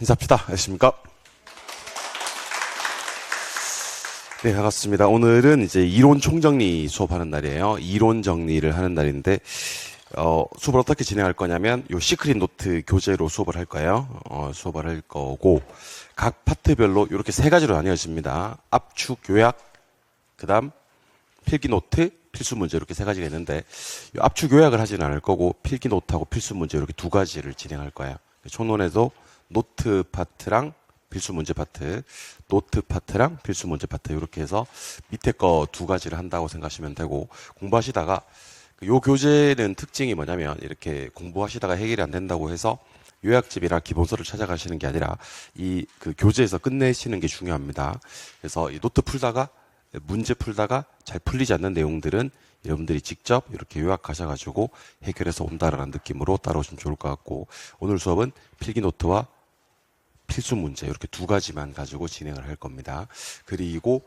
인사합시다. 안녕하십니까? 네, 반갑습니다. 오늘은 이제 이론 총정리 수업하는 날이에요. 이론 정리를 하는 날인데, 수업을 어떻게 진행할 거냐면, 요 시크릿 노트 교재로 수업을 할 거예요. 수업을 할 거고, 각 파트별로 이렇게 세 가지로 나뉘어집니다. 압축, 요약, 그 다음, 필기 노트, 필수 문제 이렇게 세 가지가 있는데, 압축 요약을 하지는 않을 거고, 필기 노트하고 필수 문제 이렇게 두 가지를 진행할 거예요. 총론에도 노트 파트랑 필수 문제 파트, 노트 파트랑 필수 문제 파트 이렇게 해서 밑에 거 두 가지를 한다고 생각하시면 되고, 공부하시다가 요 교재는 특징이 뭐냐면 이렇게 공부하시다가 해결이 안 된다고 해서 요약집이나 기본서를 찾아가시는 게 아니라 이 그 교재에서 끝내시는 게 중요합니다. 그래서 이 노트 풀다가 문제 풀다가 잘 풀리지 않는 내용들은 여러분들이 직접 이렇게 요약하셔가지고 해결해서 온다라는 느낌으로 따라오시면 좋을 것 같고, 오늘 수업은 필기 노트와 필수 문제 이렇게 두 가지만 가지고 진행을 할 겁니다. 그리고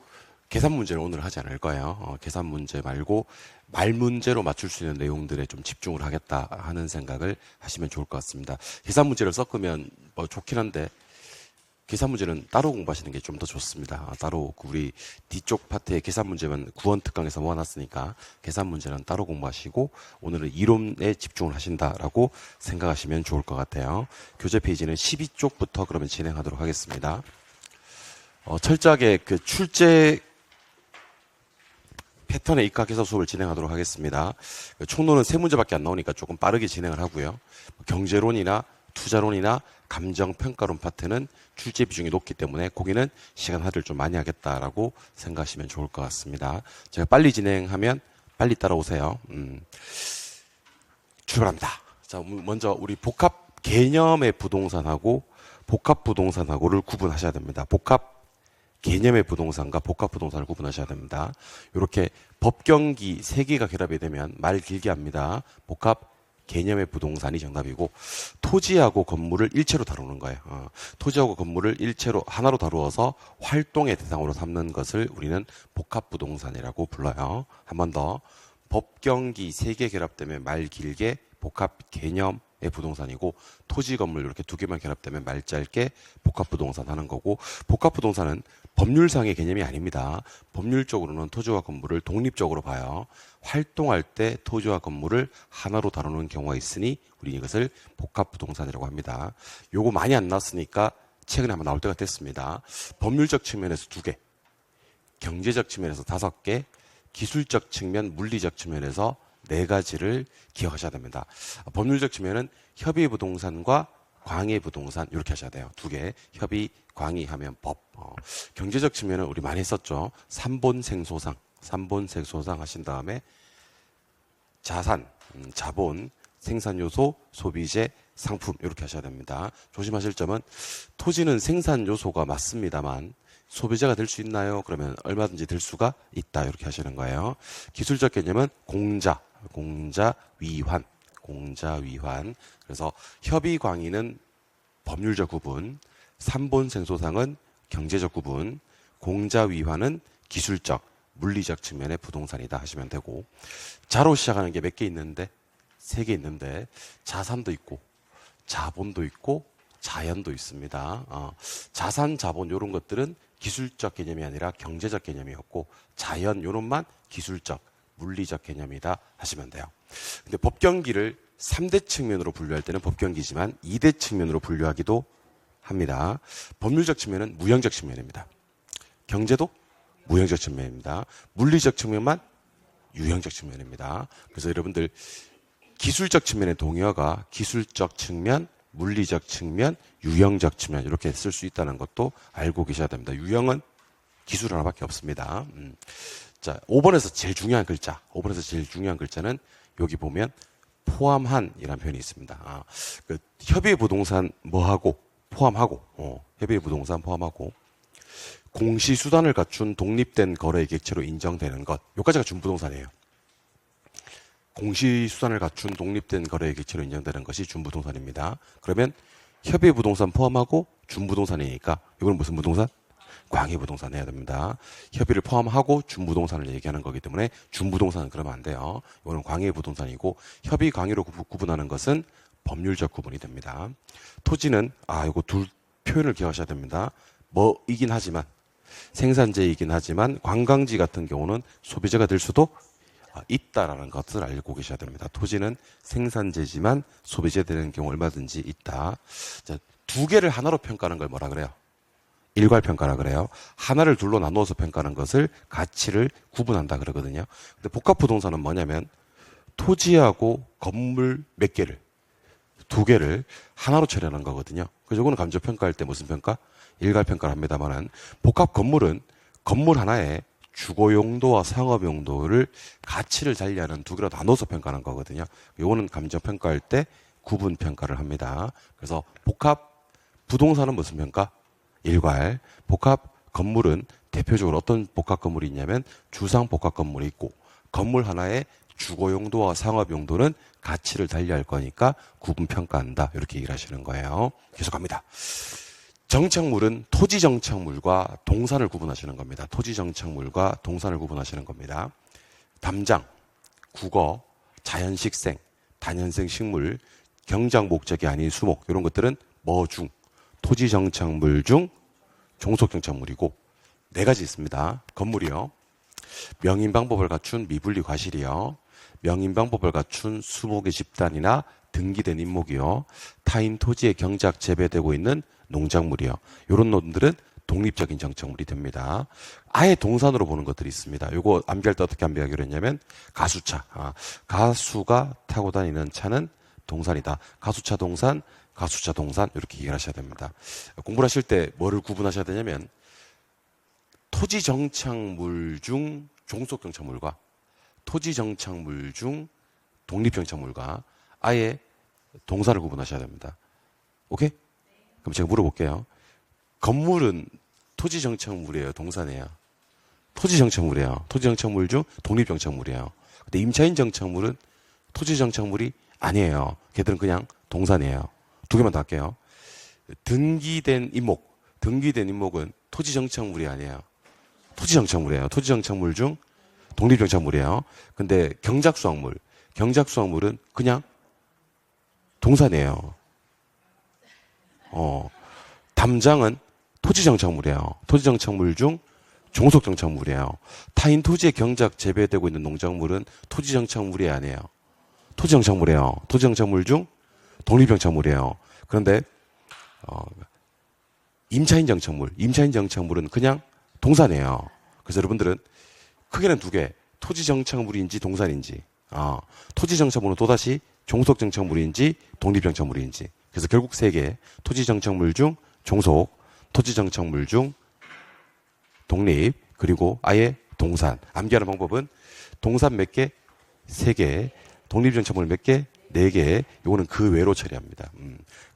계산 문제를 오늘 하지 않을 거예요. 계산 문제 말고 말 문제로 맞출 수 있는 내용들에 좀 집중을 하겠다 하는 생각을 하시면 좋을 것 같습니다. 계산 문제를 섞으면 뭐 좋긴 한데 계산 문제는 따로 공부하시는 게 좀 더 좋습니다. 따로 우리 뒤쪽 파트에 계산 문제만 구원 특강에서 모아놨으니까 계산 문제는 따로 공부하시고 오늘은 이론에 집중을 하신다라고 생각하시면 좋을 것 같아요. 교재 페이지는 12쪽부터 그러면 진행하도록 하겠습니다. 철저하게 그 출제 패턴에 입각해서 수업을 진행하도록 하겠습니다. 총론은 세 문제밖에 안 나오니까 조금 빠르게 진행을 하고요. 경제론이나 투자론이나 감정평가론 파트는 출제 비중이 높기 때문에 거기는 시간 할애를 좀 많이 하겠다라고 생각하시면 좋을 것 같습니다. 제가 빨리 진행하면 빨리 따라오세요. 출발합니다. 자, 먼저 우리 복합 개념의 부동산하고 복합 부동산하고를 구분하셔야 됩니다. 복합 개념의 부동산과 복합 부동산을 구분하셔야 됩니다. 이렇게 법경기 세 개가 결합이 되면 말 길게 합니다. 복합 개념의 부동산이 정답이고, 토지하고 건물을 일체로 다루는 거예요. 토지하고 건물을 일체로 하나로 다루어서 활동의 대상으로 삼는 것을 우리는 복합 부동산이라고 불러요. 한 번 더. 법경기 세 개 결합되면 말 길게 복합 개념의 부동산이고, 토지 건물 이렇게 두 개만 결합되면 말 짧게 복합 부동산 하는 거고, 복합 부동산은 법률상의 개념이 아닙니다. 법률적으로는 토지와 건물을 독립적으로 봐요. 활동할 때 토지와 건물을 하나로 다루는 경우가 있으니 우리 이것을 복합 부동산이라고 합니다. 요거 많이 안 나왔으니까 최근에 한번 나올 때가 됐습니다. 법률적 측면에서 2개, 경제적 측면에서 5개, 기술적 측면, 물리적 측면에서 4가지를 기억하셔야 됩니다. 법률적 측면은 협의 부동산과 광의 부동산 이렇게 하셔야 돼요. 2개. 협의, 광의 하면 법. 경제적 측면은 우리 많이 했었죠. 삼본생소상. 삼본생소상 하신 다음에 자산, 자본, 생산요소, 소비재, 상품 이렇게 하셔야 됩니다. 조심하실 점은 토지는 생산요소가 맞습니다만 소비재가 될 수 있나요? 그러면 얼마든지 될 수가 있다 이렇게 하시는 거예요. 기술적 개념은 공자, 위환, 위환. 그래서 협의 광의는 법률적 구분, 삼본생소상은 경제적 구분, 공자 위환은 기술적, 물리적 측면의 부동산이다 하시면 되고, 자로 시작하는 게 몇 개 있는데 3개 있는데 자산도 있고 자본도 있고 자연도 있습니다. 자산, 자본 이런 것들은 기술적 개념이 아니라 경제적 개념이었고, 자연 요런만 기술적, 물리적 개념이다 하시면 돼요. 근데 법경기를 3대 측면으로 분류할 때는 법경기지만 2대 측면으로 분류하기도 합니다. 법률적 측면은 무형적 측면입니다. 경제도 무형적 측면입니다. 물리적 측면만 유형적 측면입니다. 그래서 여러분들 기술적 측면의 동의어가 기술적 측면, 물리적 측면, 유형적 측면 이렇게 쓸 수 있다는 것도 알고 계셔야 됩니다. 유형은 기술 하나밖에 없습니다. 자, 5번에서 제일 중요한 글자. 5번에서 제일 중요한 글자는 여기 보면 포함한이라는 표현이 있습니다. 그 협의의 부동산 뭐하고 포함하고, 협의의 부동산 포함하고, 공시수단을 갖춘 독립된 거래 객체로 인정되는 것. 여기까지가 준부동산이에요. 공시수단을 갖춘 독립된 거래 객체로 인정되는 것이 준부동산입니다. 그러면 협의의 부동산 포함하고 준부동산이니까 이건 무슨 부동산? 광의부동산 해야 됩니다. 협의를 포함하고 준부동산을 얘기하는 거기 때문에 준부동산은 그러면 안 돼요. 이거는 광의부동산이고, 협의 광의로 구분하는 것은 법률적 구분이 됩니다. 토지는 이거 표현을 기억하셔야 됩니다. 뭐이긴 하지만 생산재이긴 하지만 관광지 같은 경우는 소비재가 될 수도 있다라는 것을 알고 계셔야 됩니다. 토지는 생산재지만 소비재 되는 경우 얼마든지 있다. 자, 두 개를 하나로 평가하는 걸 뭐라 그래요? 일괄평가라 그래요. 하나를 둘로 나누어서 평가하는 것을 가치를 구분한다 그러거든요. 근데 복합부동산은 뭐냐면 토지하고 건물 몇 개를 두 개를 하나로 처리하는 거거든요. 그래서 이거는 감정평가할 때 무슨 평가? 일괄평가를 합니다만은 복합 건물은 건물 하나에 주거 용도와 상업 용도를 가치를 달리하는 두 개로 나눠서 평가하는 거거든요. 이거는 감정평가할 때 구분 평가를 합니다. 그래서 복합 부동산은 무슨 평가? 일괄. 복합 건물은 대표적으로 어떤 복합 건물이 있냐면 주상 복합 건물이 있고 건물 하나에 주거 용도와 상업 용도는 가치를 달리할 거니까 구분 평가한다. 이렇게 얘기를 하시는 거예요. 계속합니다. 정착물은 토지 정착물과 동산을 구분하시는 겁니다. 토지 정착물과 동산을 구분하시는 겁니다. 담장, 국어, 자연식생, 단연생 식물, 경작 목적이 아닌 수목 이런 것들은 뭐 중? 토지 정착물 중 종속 정착물이고 네 가지 있습니다. 건물이요. 명인 방법을 갖춘 미분리 과실이요. 명인 방법을 갖춘 수목의 집단이나 등기된 임목이요. 타인 토지에 경작 재배되고 있는 농작물이요. 이런 놈들은 독립적인 정착물이 됩니다. 아예 동산으로 보는 것들이 있습니다. 이거 암기할 때 어떻게 암기하기로 했냐면 가수차. 가수가 타고 다니는 차는 동산이다. 가수차 동산, 가수차 동산 이렇게 얘기를 하셔야 됩니다. 공부를 하실 때 뭐를 구분하셔야 되냐면 토지 정착물 중 종속 정착물과 토지 정착물 중 독립 정착물과 아예 동산을 구분하셔야 됩니다. 오케이? 그럼 제가 물어볼게요. 건물은 토지 정착물이에요, 동산이에요? 토지 정착물이에요. 토지 정착물 중 독립 정착물이에요. 근데 임차인 정착물은 토지 정착물이 아니에요. 걔들은 그냥 동산이에요. 두 개만 더 할게요. 등기된 임목. 등기된 임목은 토지 정착물이 아니에요. 토지 정착물이에요. 토지 정착물 중 독립 정착물이에요. 근데 경작수확물. 경작수확물은 그냥 동산이에요. 담장은 토지 정착물이에요. 토지 정착물 중 종속 정착물이에요. 타인 토지에 경작 재배되고 있는 농작물은 토지 정착물이 아니에요. 토지 정착물이에요. 토지 정착물 중 독립 정착물이에요. 그런데 임차인 정착물, 임차인 정착물은 그냥 동산이에요. 그래서 여러분들은 크게는 두 개, 토지 정착물인지 동산인지, 토지 정착물은 또다시 종속 정착물인지 독립 정착물인지. 그래서 결국 세 개, 토지 정착물 중 종속, 토지 정착물 중 독립, 그리고 아예 동산. 암기하는 방법은 동산 몇 개? 세 개. 독립 정착물 몇 개? 네 개. 요거는 그 외로 처리합니다.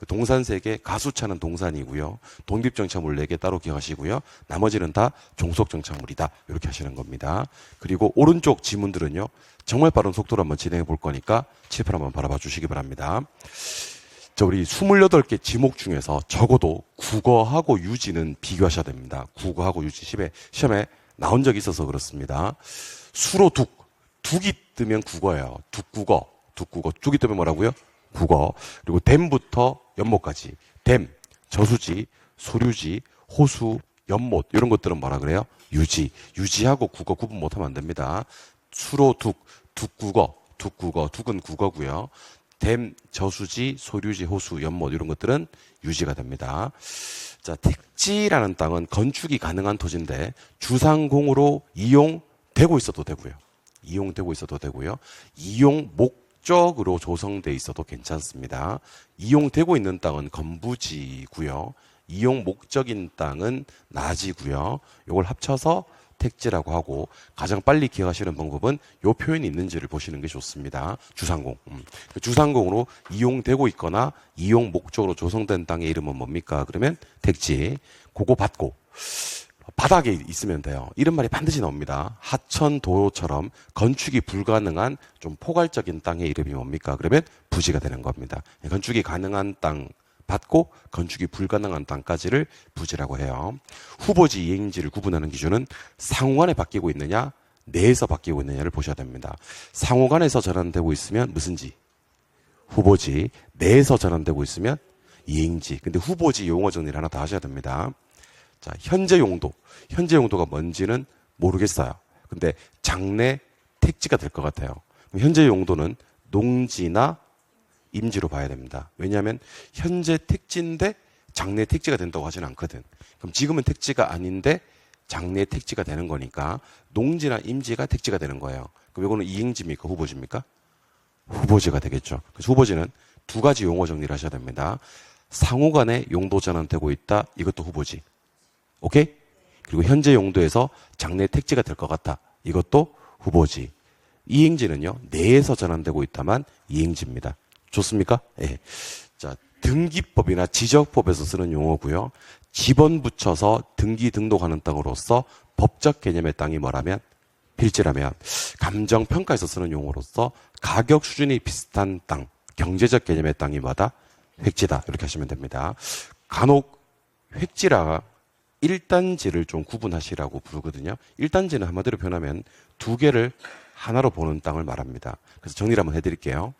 동산 세 개, 가수차는 동산이고요. 독립 정착물 네 개 따로 기억하시고요. 나머지는 다 종속 정착물이다. 이렇게 하시는 겁니다. 그리고 오른쪽 지문들은요. 정말 빠른 속도로 한번 진행해 볼 거니까 칠판 한번 바라봐 주시기 바랍니다. 자, 우리 28개 지목 중에서 적어도 국어하고 유지는 비교하셔야 됩니다. 국어하고 유지 시험에 나온 적이 있어서 그렇습니다. 수로 둑이 뜨면 국어예요. 둑국어. 둑이 뜨면 뭐라고요? 국어. 그리고 댐부터 연못까지. 댐, 저수지, 소류지, 호수, 연못 이런 것들은 뭐라 그래요? 유지. 유지하고 국어 구분 못하면 안 됩니다. 수로 둑국어. 둑은 국어고요. 댐, 저수지, 소류지, 호수, 연못 이런 것들은 유지가 됩니다. 자, 택지라는 땅은 건축이 가능한 토지인데 주상공으로 이용되고 있어도 되고요. 이용 목적으로 조성돼 있어도 괜찮습니다. 이용되고 있는 땅은 건부지고요. 이용 목적인 땅은 나지고요. 이걸 합쳐서 택지라고 하고 가장 빨리 기억하시는 방법은 이 표현이 있는지를 보시는 게 좋습니다. 주상공. 주상공으로 이용되고 있거나 이용 목적으로 조성된 땅의 이름은 뭡니까? 그러면 택지. 그거 받고 바닥에 있으면 돼요. 이런 말이 반드시 나옵니다. 하천 도로처럼 건축이 불가능한 좀 포괄적인 땅의 이름이 뭡니까? 그러면 부지가 되는 겁니다. 건축이 가능한 땅 받고 건축이 불가능한 땅까지를 부지라고 해요. 후보지 이행지를 구분하는 기준은 상호간에 바뀌고 있느냐, 내에서 바뀌고 있느냐를 보셔야 됩니다. 상호간에서 전환되고 있으면 무슨 지? 후보지. 내에서 전환되고 있으면 이행지. 근데 후보지 용어 정리를 하나 더 하셔야 됩니다. 자, 현재 용도. 현재 용도가 뭔지는 모르겠어요. 근데 장래 택지가 될 것 같아요. 그럼 현재 용도는 농지나 임지로 봐야 됩니다. 왜냐하면 현재 택지인데 장래 택지가 된다고 하지는 않거든. 그럼 지금은 택지가 아닌데 장래 택지가 되는 거니까 농지나 임지가 택지가 되는 거예요. 그럼 이거는 이행지입니까? 후보지입니까? 후보지가 되겠죠. 그래서 후보지는 두 가지 용어 정리를 하셔야 됩니다. 상호간에 용도 전환되고 있다. 이것도 후보지. 오케이? 그리고 현재 용도에서 장래 택지가 될 것 같다. 이것도 후보지. 이행지는요, 내에서 전환되고 있다만 이행지입니다. 좋습니까? 예. 자, 등기법이나 지적법에서 쓰는 용어고요. 집원 붙여서 등기 등록하는 땅으로서 법적 개념의 땅이 뭐라면? 필지라면, 감정평가에서 쓰는 용어로서 가격 수준이 비슷한 땅, 경제적 개념의 땅이 뭐다? 획지다. 이렇게 하시면 됩니다. 간혹 획지라 1단지를 좀 구분하시라고 부르거든요. 1단지는 한마디로 표현하면 두 개를 하나로 보는 땅을 말합니다. 그래서 정리를 한번 해드릴게요.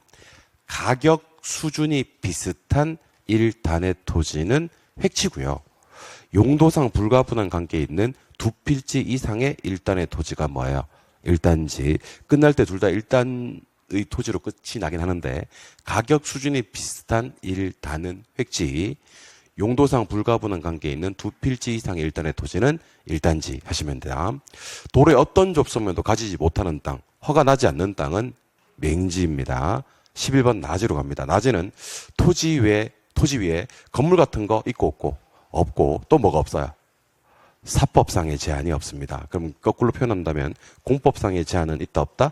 가격 수준이 비슷한 1단의 토지는 획지고요. 용도상 불가분한 관계에 있는 두 필지 이상의 1단의 토지가 뭐예요? 1단지. 끝날 때 둘 다 1단의 토지로 끝이 나긴 하는데 가격 수준이 비슷한 1단은 획지. 용도상 불가분한 관계에 있는 두 필지 이상의 1단의 토지는 1단지 하시면 돼요. 도로의 어떤 좁소면도 가지지 못하는 땅, 허가 나지 않는 땅은 맹지입니다. 11번 낮으로 갑니다. 낮에는 토지 위에 건물 같은 거 있고 없고 또 뭐가 없어요? 사법상의 제한이 없습니다. 그럼 거꾸로 표현한다면 공법상의 제한은 있다 없다?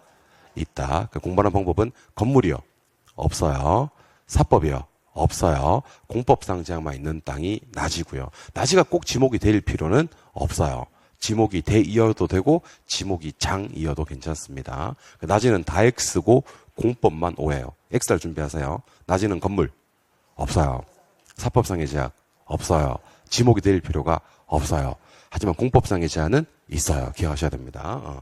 있다. 공부하는 방법은 건물이요. 없어요. 사법이요. 없어요. 공법상 제한만 있는 땅이 낮이고요. 낮이가 꼭 지목이 될 필요는 없어요. 지목이 대이어도 되고 지목이 장이어도 괜찮습니다. 낮이는 다 X고 공법만 O예요. X를 준비하세요. 낮이는 건물 없어요. 사법상의 제약 없어요. 지목이 될 필요가 없어요. 하지만 공법상의 제한은 있어요. 기억하셔야 됩니다.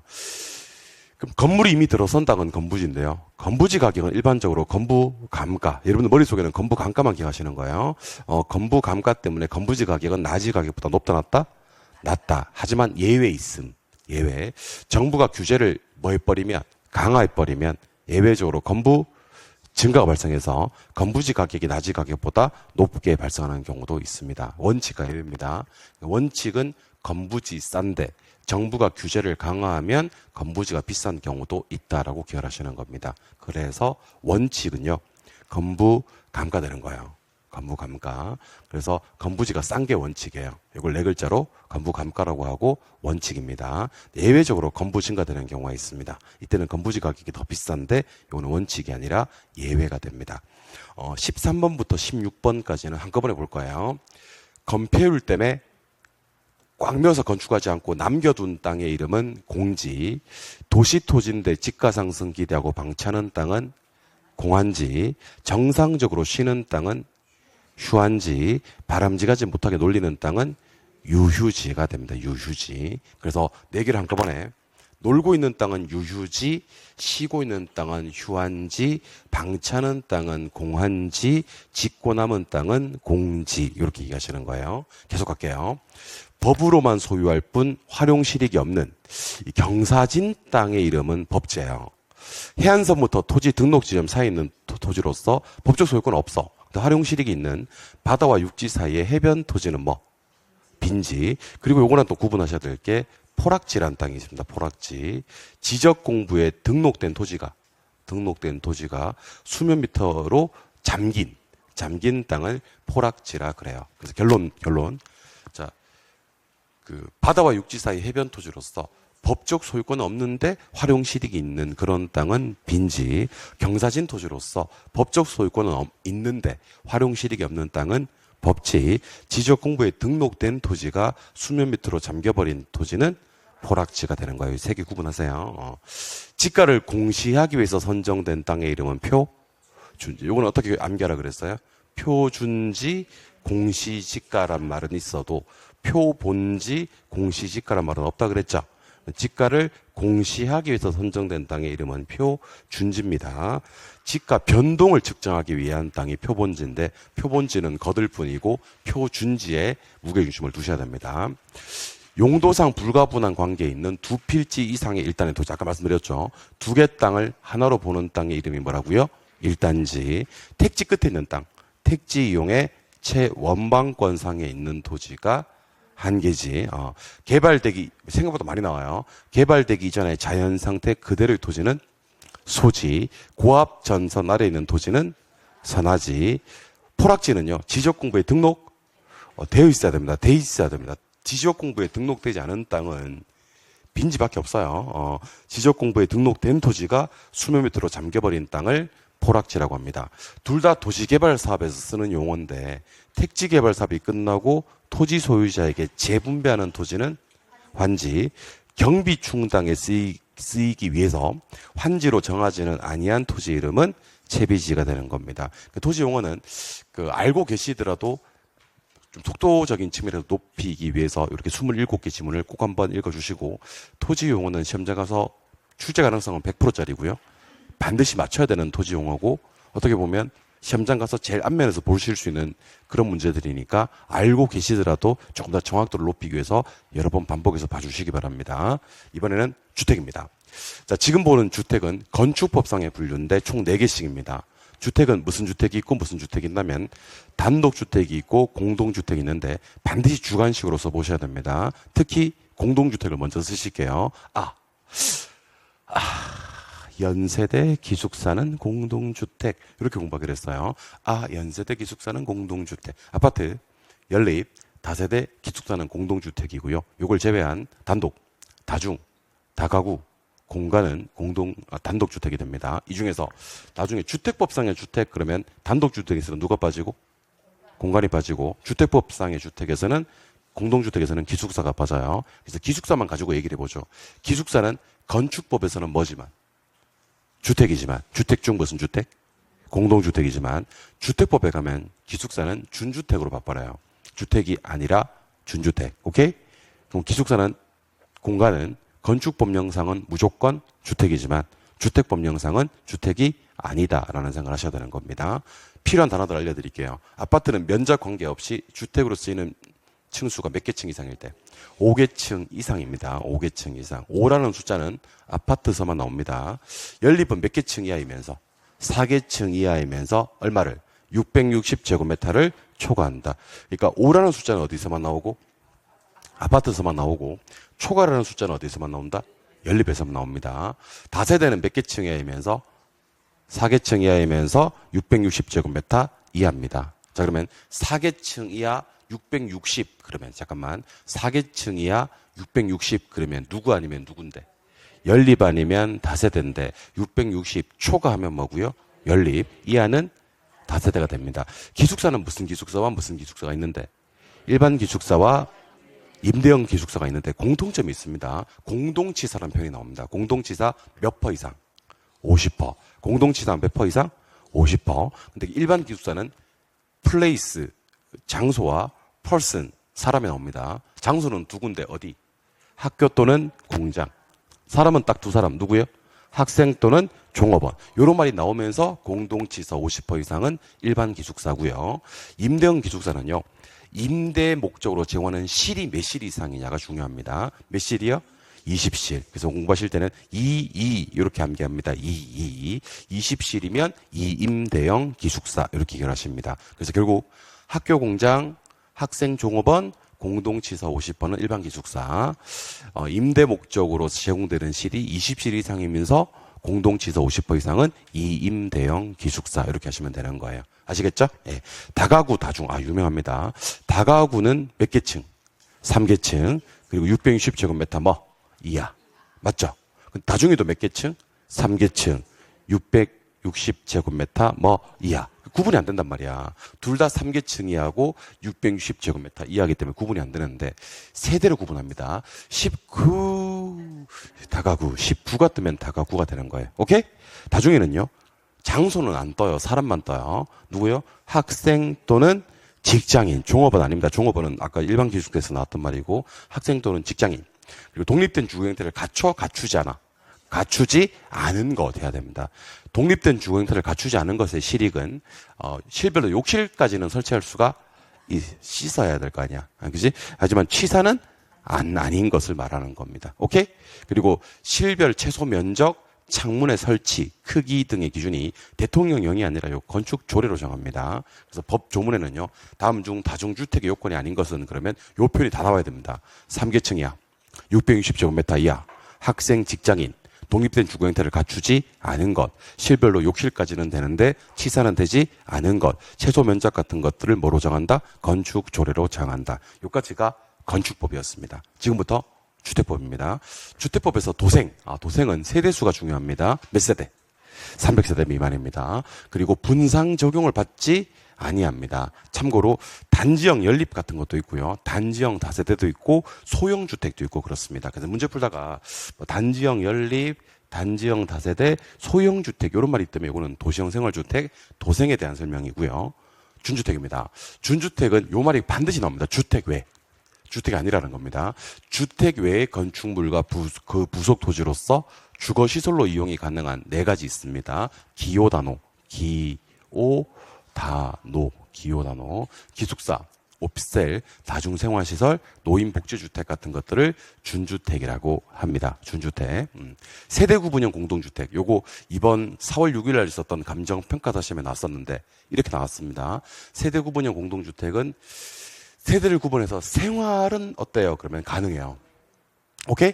그럼 건물이 이미 들어선 땅은 건부지인데요. 건부지 가격은 일반적으로 건부 감가. 여러분들 머릿속에는 건부 감가만 기억하시는 거예요. 건부 감가 때문에 건부지 가격은 낮이 가격보다 높다 낮다? 낮다. 하지만 예외 있음. 예외. 정부가 규제를 뭐 해버리면 강화해버리면 예외적으로 건부 증가가 발생해서 건부지 가격이 낮이 가격보다 높게 발생하는 경우도 있습니다. 원칙과 예외입니다. 원칙은 건부지 싼데 정부가 규제를 강화하면 건부지가 비싼 경우도 있다라고 기억하시는 겁니다. 그래서 원칙은요, 건부 감가되는 거예요. 건부 감가. 그래서 건부지가 싼 게 원칙이에요. 이걸 네 글자로 건부 감가라고 하고 원칙입니다. 예외적으로 건부 증가되는 경우가 있습니다. 이때는 건부지 가격이 더 비싼데 이거는 원칙이 아니라 예외가 됩니다. 13번부터 16번까지는 한꺼번에 볼 거예요. 건폐율 때문에 꽉 메워서 건축하지 않고 남겨둔 땅의 이름은 공지, 도시토지인데 집가상승 기대하고 방치하는 땅은 공한지, 정상적으로 쉬는 땅은 휴한지, 바람쥐 가지 못하게 놀리는 땅은 유휴지가 됩니다. 유휴지. 그래서 네 개를 한꺼번에 놀고 있는 땅은 유휴지, 쉬고 있는 땅은 휴한지, 방치하는 땅은 공한지, 짓고 남은 땅은 공지. 이렇게 얘기하시는 거예요. 계속 갈게요. 법으로만 소유할 뿐 활용 실익이 없는 이 경사진 땅의 이름은 법제예요. 해안선부터 토지 등록 지점 사이에 있는 토지로서 법적 소유권 없어. 활용 실익이 있는 바다와 육지 사이의 해변 토지는 뭐? 빈지. 그리고 요거는 또 구분하셔야 될 게 포락지라는 땅이 있습니다. 포락지. 지적 공부에 등록된 토지가 수면 미터로 잠긴 땅을 포락지라 그래요. 그래서 결론. 자, 바다와 육지 사이 해변 토지로서 법적 소유권은 없는데 활용 실익이 있는 그런 땅은 빈지, 경사진 토지로서 법적 소유권은 있는데 활용 실익이 없는 땅은 법지, 지적 공부에 등록된 토지가 수면 밑으로 잠겨버린 토지는 포락지가 되는 거예요. 세 개 구분하세요. 지가를 공시하기 위해서 선정된 땅의 이름은 표준지. 이건 어떻게 암기하라 그랬어요? 표준지, 공시지가란 말은 있어도 표본지, 공시지가란 말은 없다 그랬죠. 지가를 공시하기 위해서 선정된 땅의 이름은 표준지입니다. 지가 변동을 측정하기 위한 땅이 표본지인데 표본지는 거들 뿐이고 표준지에 무게중심을 두셔야 됩니다. 용도상 불가분한 관계에 있는 두 필지 이상의 일단의 토지, 아까 말씀드렸죠. 두 개 땅을 하나로 보는 땅의 이름이 뭐라고요? 일단지. 택지 끝에 있는 땅, 택지 이용의 최원방권상에 있는 토지가 한 개지. 개발되기, 생각보다 많이 나와요. 개발되기 이전의 자연 상태 그대로의 토지는 소지, 고압 전선 아래에 있는 토지는 선화지. 포락지는요, 지적 공부에 등록 되어 있어야 됩니다. 돼 있어야 됩니다. 지적 공부에 등록되지 않은 땅은 빈지밖에 없어요. 지적 공부에 등록된 토지가 수몇 미터로 잠겨버린 땅을 포락지라고 합니다. 둘 다 도시개발 사업에서 쓰는 용어인데 택지 개발 사업이 끝나고 토지 소유자에게 재분배하는 토지는 환지, 경비 충당에 쓰이기 위해서 환지로 정하지는 아니한 토지 이름은 채비지가 되는 겁니다. 토지 용어는 알고 계시더라도 좀 속도적인 측면에서 높이기 위해서 이렇게 27개 지문을 꼭 한번 읽어주시고, 토지 용어는 시험장 가서 출제 가능성은 100%짜리고요. 반드시 맞춰야 되는 토지 용어고, 어떻게 보면 시험장 가서 제일 앞면에서 보실 수 있는 그런 문제들이니까 알고 계시더라도 조금 더 정확도를 높이기 위해서 여러 번 반복해서 봐주시기 바랍니다. 이번에는 주택입니다. 자, 지금 보는 주택은 건축법상의 분류인데 총 4개씩입니다. 주택은 무슨 주택이 있고 무슨 주택이 있냐면 단독주택이 있고 공동주택이 있는데 반드시 주관식으로 써보셔야 됩니다. 특히 공동주택을 먼저 쓰실게요. 연세대 기숙사는 공동주택, 이렇게 공부하기로 했어요. 연세대 기숙사는 공동주택. 아파트, 연립, 다세대 기숙사는 공동주택이고요. 이걸 제외한 단독, 다중, 다가구, 공간은 단독주택이 됩니다. 이 중에서 나중에 주택법상의 주택 그러면 단독주택에서는 누가 빠지고? 공간이 빠지고, 주택법상의 주택에서는 공동주택에서는 기숙사가 빠져요. 그래서 기숙사만 가지고 얘기를 해보죠. 기숙사는 건축법에서는 뭐지만? 주택이지만, 주택 중 무슨 주택? 공동주택이지만, 주택법에 가면 기숙사는 준주택으로 바꿔요. 주택이 아니라 준주택. 오케이? 그럼 기숙사는, 공간은 건축법령상은 무조건 주택이지만 주택법령상은 주택이 아니다라는 생각을 하셔야 되는 겁니다. 필요한 단어들 알려드릴게요. 아파트는 면적 관계없이 주택으로 쓰이는 층수가 몇 개 층 이상일 때? 5개 층 이상입니다. 5개 층 이상. 5라는 숫자는 아파트서만 나옵니다. 연립은 몇 개 층 이하이면서? 4개 층 이하이면서 얼마를? 660제곱미터를 초과한다. 그러니까 5라는 숫자는 어디서만 나오고? 아파트에서만 나오고, 초과라는 숫자는 어디서만 나온다? 연립에서만 나옵니다. 다세대는 몇 개 층 이하이면서? 4개 층 이하이면서 660제곱미터 이하입니다. 자, 그러면 4개 층 이하 660, 그러면 잠깐만, 4개 층 이하 660, 그러면 누구 아니면 누군데? 연립 아니면 다세대인데 660 초과하면 뭐고요? 연립. 이하는 다세대가 됩니다. 기숙사는 무슨 기숙사와 무슨 기숙사가 있는데? 일반 기숙사와 임대형 기숙사가 있는데 공통점이 있습니다. 공동치사라는 표현이 나옵니다. 공동치사 몇 퍼 이상? 50%. 공동치사 몇 퍼 이상? 50%. 근데 일반 기숙사는 플레이스, 장소와 person, 사람이 나옵니다. 장소는 두 군데, 어디? 학교 또는 공장. 사람은 딱 두 사람, 누구요? 학생 또는 종업원. 이런 말이 나오면서 공동치사 50% 이상은 일반 기숙사고요. 임대형 기숙사는요, 임대 목적으로 제공하는 실이 몇 실 이상이냐가 중요합니다. 몇 실이요? 20실. 그래서 공부하실 때는 2 이렇게 암기합니다. 20실이면 이임대형 기숙사 이렇게 기억하십니다. 그래서 결국 학교 공장, 학생 종업원, 공동치사 50%는 일반 기숙사. 임대 목적으로 제공되는 실이 20실 이상이면서 공동치사 50% 이상은 이임대형 기숙사 이렇게 하시면 되는 거예요. 아시겠죠? 예. 다가구, 다중. 유명합니다. 다가구는 몇 개 층? 3개 층. 그리고 660제곱미터 뭐? 이하. 맞죠? 다중이도 몇 개 층? 3개 층. 660제곱미터 뭐? 이하. 구분이 안 된단 말이야. 둘 다 3개 층 이하고 660제곱미터 이하기 때문에 구분이 안 되는데 세대로 구분합니다. 19 다가구, 19가 뜨면 다가구가 되는 거예요. 오케이? 다중에는요, 장소는 안 떠요. 사람만 떠요. 누구요? 학생 또는 직장인. 종업원 아닙니다. 종업원은 아까 일반 기숙사에서 나왔던 말이고, 학생 또는 직장인. 그리고 독립된 주거 형태를 갖추지 않아. 갖추지 않은 것 해야 됩니다. 독립된 주거 형태를 갖추지 않은 것의 실익은 실별로 욕실까지는 설치할 수가 씻어야 될 거 아니야. 그지? 하지만 취사는 아닌 것을 말하는 겁니다. 오케이? 그리고 실별 최소 면적, 창문의 설치, 크기 등의 기준이 대통령령이 아니라 요 건축 조례로 정합니다. 그래서 법 조문에는요, 다음 중 다중주택의 요건이 아닌 것은 그러면 요 표현이 다 나와야 됩니다. 3계층 이하, 660제곱미터 이하, 학생, 직장인, 독립된 주거 형태를 갖추지 않은 것, 실별로 욕실까지는 되는데 치사는 되지 않은 것, 최소 면적 같은 것들을 뭐로 정한다? 건축 조례로 정한다. 요까지가 건축법이었습니다. 지금부터 주택법입니다. 주택법에서 도생은 세대수가 중요합니다. 몇 세대? 300세대 미만입니다. 그리고 분상 적용을 받지 아니합니다. 참고로 단지형 연립 같은 것도 있고요. 단지형 다세대도 있고 소형 주택도 있고 그렇습니다. 그래서 문제 풀다가 단지형 연립, 단지형 다세대, 소형 주택 이런 말이 있다면 이거는 도시형 생활주택, 도생에 대한 설명이고요. 준주택입니다. 준주택은 요 말이 반드시 나옵니다. 주택 외. 주택이 아니라는 겁니다. 주택 외의 건축물과 그 부속 토지로서 주거시설로 이용이 가능한 4가지 있습니다. 기호단호, 기숙사, 오피스텔, 다중생활시설, 노인복지주택 같은 것들을 준주택이라고 합니다. 준주택. 세대 구분형 공동주택. 요거 이번 4월 6일 날 있었던 감정평가사 시험에 나왔었는데 이렇게 나왔습니다. 세대 구분형 공동주택은 세대를 구분해서 생활은 어때요? 그러면 가능해요. 오케이?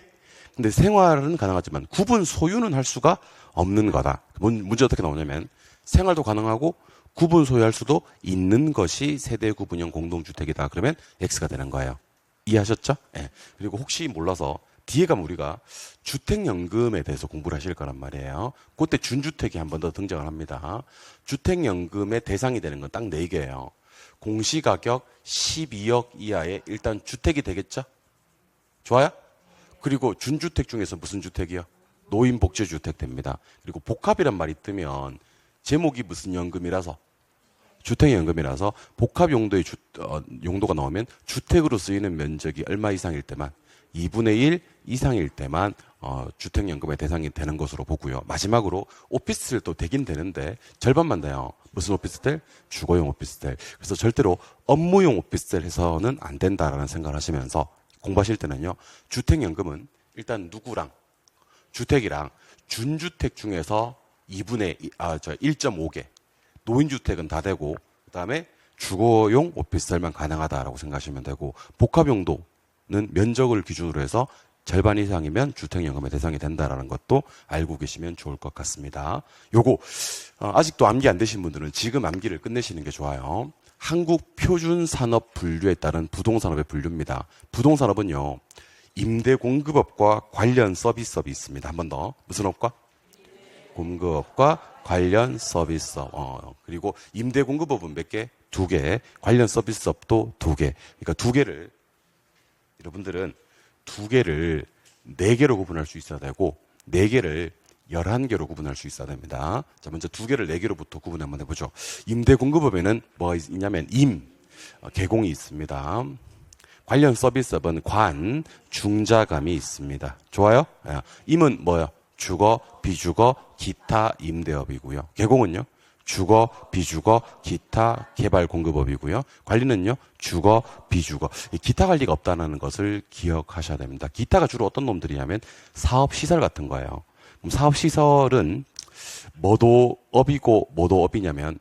근데 생활은 가능하지만 구분 소유는 할 수가 없는 거다. 문제 어떻게 나오냐면 생활도 가능하고 구분 소유할 수도 있는 것이 세대 구분형 공동주택이다. 그러면 X가 되는 거예요. 이해하셨죠? 네. 그리고 혹시 몰라서 뒤에 가면 우리가 주택연금에 대해서 공부를 하실 거란 말이에요. 그때 준주택이 한 번 더 등장을 합니다. 주택연금의 대상이 되는 건 딱 4개예요. 공시가격 12억 이하의 일단 주택이 되겠죠? 좋아요? 그리고 준주택 중에서 무슨 주택이요? 노인복지주택 됩니다. 그리고 복합이란 말이 뜨면 제목이 무슨 연금이라서 주택연금이라서 복합 용도의 용도가 나오면 주택으로 쓰이는 면적이 얼마 이상일 때만 2분의 1 이상일 때만 주택연금의 대상이 되는 것으로 보고요. 마지막으로 오피스텔도 되긴 되는데 절반만 돼요. 무슨 오피스텔? 주거용 오피스텔. 그래서 절대로 업무용 오피스텔 해서는 안 된다라는 생각을 하시면서 공부하실 때는요. 주택연금은 일단 누구랑 주택이랑 준주택 중에서 1.5개 노인주택은 다 되고 그다음에 주거용 오피스텔만 가능하다라고 생각하시면 되고 복합용도는 면적을 기준으로 해서 절반 이상이면 주택연금의 대상이 된다라는 것도 알고 계시면 좋을 것 같습니다. 요거 아직도 암기 안 되신 분들은 지금 암기를 끝내시는 게 좋아요. 한국 표준산업 분류에 따른 부동산업의 분류입니다. 부동산업은요. 임대공급업과 관련 서비스업이 있습니다. 한 번 더. 무슨 업과? 공급업과 관련 서비스업. 그리고 임대공급업은 몇 개? 2개. 관련 서비스업도 2개. 그러니까 2개를 여러분들은 2개를 4개로 구분할 수 있어야 되고 4개를 11개로 구분할 수 있어야 됩니다. 자, 먼저 2개를 4개로부터 구분 한번 해보죠. 임대공급업에는 뭐가 있냐면 개공이 있습니다. 관련 서비스업은 관, 중자감이 있습니다. 좋아요? 임은 뭐요? 주거, 비주거, 기타 임대업이고요. 개공은요? 주거, 비주거, 기타 개발 공급업이고요. 관리는요, 주거, 비주거. 기타 관리가 없다는 것을 기억하셔야 됩니다. 기타가 주로 어떤 놈들이냐면 사업시설 같은 거예요. 그럼 사업시설은 뭐도 업이냐면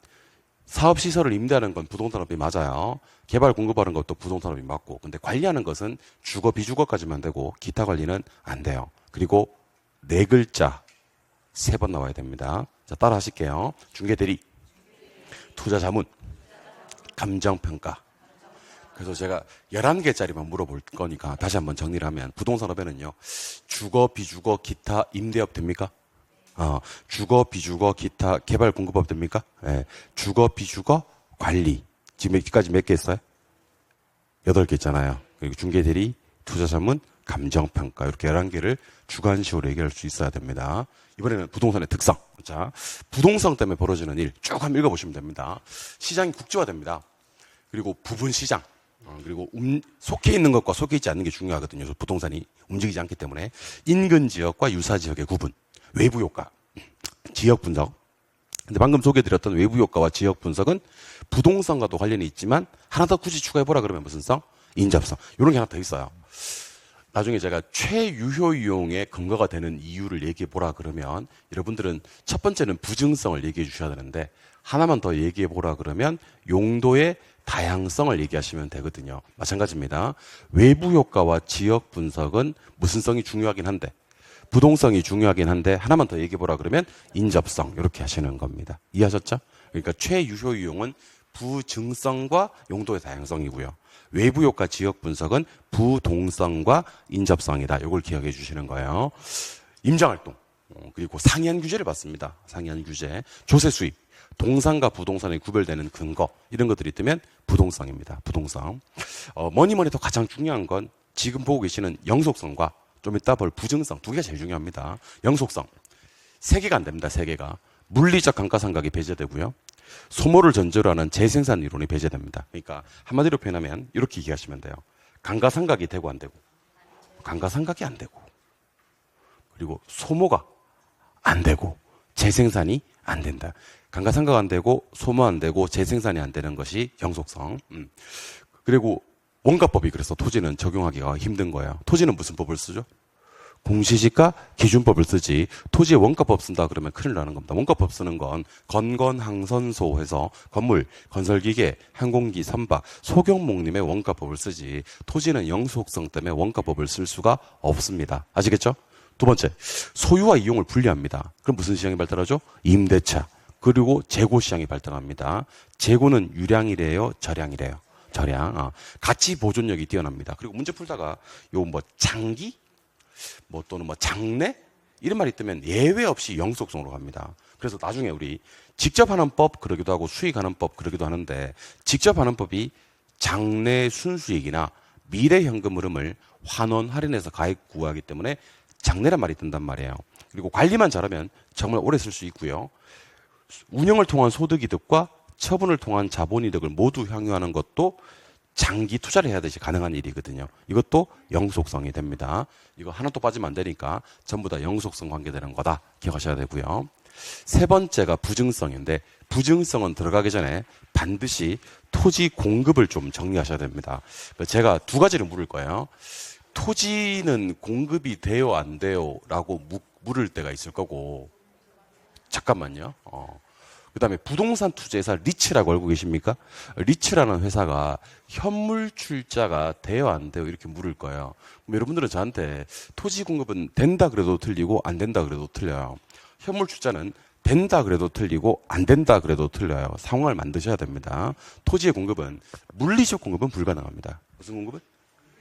사업시설을 임대하는 건 부동산업이 맞아요. 개발 공급하는 것도 부동산업이 맞고. 근데 관리하는 것은 주거, 비주거까지만 되고 기타 관리는 안 돼요. 그리고 4글자 3번 나와야 됩니다. 자, 따라 하실게요. 중개대리, 투자자문, 감정평가. 그래서 제가 11개짜리만 물어볼 거니까 다시 한번 정리를 하면 부동산업에는요. 주거, 비주거, 기타 임대업 됩니까? 주거, 비주거, 기타 개발 공급업 됩니까? 네. 주거, 비주거, 관리. 지금 여기까지 몇 개 있어요? 8개 있잖아요. 그리고 중개대리, 투자자문, 감정평가. 이렇게 11개를 주관식으로 얘기할 수 있어야 됩니다. 이번에는 부동산의 특성. 자, 부동산 때문에 벌어지는 일 쭉 한번 읽어보시면 됩니다. 시장이 국지화됩니다. 그리고 부분 시장. 그리고 속해 있는 것과 속해 있지 않는 게 중요하거든요. 부동산이 움직이지 않기 때문에. 인근 지역과 유사 지역의 구분, 외부 효과, 지역 분석. 근데 방금 소개해드렸던 외부 효과와 지역 분석은 부동산과도 관련이 있지만 하나 더 굳이 추가해보라 그러면 무슨 성? 인접성. 이런 게 하나 더 있어요. 나중에 제가 최유효 이용의 근거가 되는 이유를 얘기해보라 그러면 여러분들은 첫 번째는 부증성을 얘기해 주셔야 되는데 하나만 더 얘기해보라 그러면 용도의 다양성을 얘기하시면 되거든요. 마찬가지입니다. 외부 효과와 지역 분석은 무슨 성이 중요하긴 한데 부동성이 중요하긴 한데 하나만 더 얘기해보라 그러면 인접성 이렇게 하시는 겁니다. 이해하셨죠? 그러니까 최유효 이용은 부증성과 용도의 다양성이고요. 외부 효과 지역 분석은 부동성과 인접성이다. 이걸 기억해 주시는 거예요. 임장활동 그리고 상이한 규제를 봤습니다. 상이한 규제, 조세 수입, 동산과 부동산이 구별되는 근거 이런 것들이 뜨면 부동성입니다. 부동성. 뭐니 뭐니 더 가장 중요한 건 지금 보고 계시는 영속성과 좀 이따 볼 부증성 두 개가 제일 중요합니다. 영속성. 세 개가 안 됩니다. 세 개가. 물리적 감가상각이 배제되고요. 소모를 전제로 하는 재생산 이론이 배제됩니다. 그러니까 한마디로 표현하면 이렇게 이해하시면 돼요. 감가상각이 되고 안 되고, 감가상각이 안 되고, 그리고 소모가 안 되고, 재생산이 안 된다. 감가상각 안 되고, 소모 안 되고, 재생산이 안 되는 것이 영속성. 그리고 원가법이 그래서 토지는 적용하기가 힘든 거예요. 토지는 무슨 법을 쓰죠? 공시지가 기준법을 쓰지 토지에 원가법 쓴다 그러면 큰일 나는 겁니다. 원가법 쓰는 건 건건항선소 해서 건물, 건설기계, 항공기, 선박, 소경목림의 원가법을 쓰지 토지는 영속성 때문에 원가법을 쓸 수가 없습니다. 아시겠죠? 두 번째, 소유와 이용을 분리합니다. 그럼 무슨 시장이 발달하죠? 임대차. 그리고 재고 시장이 발달합니다. 재고는 유량이래요? 저량이래요? 저량. 가치 보존력이 뛰어납니다. 그리고 문제 풀다가 요 장기? 또는 장래? 이런 말이 뜨면 예외 없이 영속성으로 갑니다. 그래서 나중에 우리 직접 하는 법 그러기도 하고 수익하는 법 그러기도 하는데 직접 하는 법이 장래 순수익이나 미래 현금 흐름을 환원 할인해서 가액 구하기 때문에 장래란 말이 뜬단 말이에요. 그리고 관리만 잘하면 정말 오래 쓸 수 있고요. 운영을 통한 소득이득과 처분을 통한 자본이득을 모두 향유하는 것도 장기 투자를 해야 되지 가능한 일이거든요. 이것도 영속성이 됩니다. 이거 하나도 빠지면 안 되니까 전부 다 영속성 관계되는 거다 기억하셔야 되고요. 세 번째가 부증성인데 부증성은 들어가기 전에 반드시 토지 공급을 좀 정리하셔야 됩니다. 제가 두 가지를 물을 거예요. 토지는 공급이 돼요 안 돼요 라고 물을 때가 있을 거고 잠깐만요. 그 다음에 부동산 투자회사 리츠라고 알고 계십니까? 리츠라는 회사가 현물 출자가 돼요 안 돼요 이렇게 물을 거예요. 여러분들은 저한테 토지 공급은 된다 그래도 틀리고 안 된다 그래도 틀려요. 현물 출자는 된다 그래도 틀리고 안 된다 그래도 틀려요. 상황을 만드셔야 됩니다. 토지의 공급은 물리적 공급은 불가능합니다. 무슨 공급은?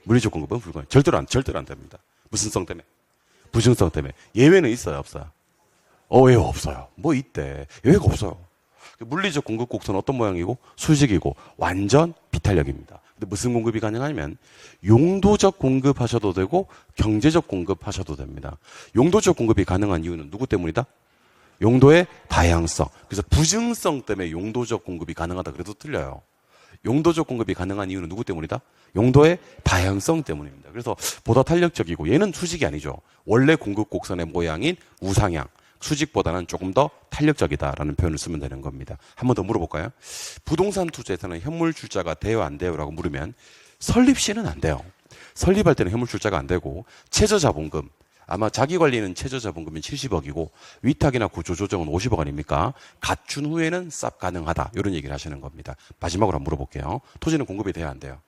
물리적 공급은 불가능. 절대로 안 됩니다. 무슨 성 때문에? 부증성 때문에. 예외는 있어요 없어요? 왜 없어요? 있대. 예외가 없어요. 물리적 공급 곡선은 어떤 모양이고 수직이고 완전 비탄력입니다. 근데 무슨 공급이 가능하냐면 용도적 공급하셔도 되고 경제적 공급하셔도 됩니다. 용도적 공급이 가능한 이유는 누구 때문이다? 용도의 다양성. 그래서 부증성 때문에 용도적 공급이 가능하다 그래도 틀려요. 용도적 공급이 가능한 이유는 누구 때문이다? 용도의 다양성 때문입니다. 그래서 보다 탄력적이고 얘는 수직이 아니죠. 원래 공급 곡선의 모양인 우상향. 수직보다는 조금 더 탄력적이다라는 표현을 쓰면 되는 겁니다. 한 번 더 물어볼까요? 부동산 투자에서는 현물 출자가 돼요 안 돼요 라고 물으면 설립 시는 안 돼요. 설립할 때는 현물 출자가 안 되고 최저자본금 아마 자기관리는 최저자본금이 70억이고 위탁이나 구조조정은 50억 아닙니까? 갖춘 후에는 쌉 가능하다 이런 얘기를 하시는 겁니다. 마지막으로 한번 물어볼게요. 토지는 공급이 돼요 안 돼요?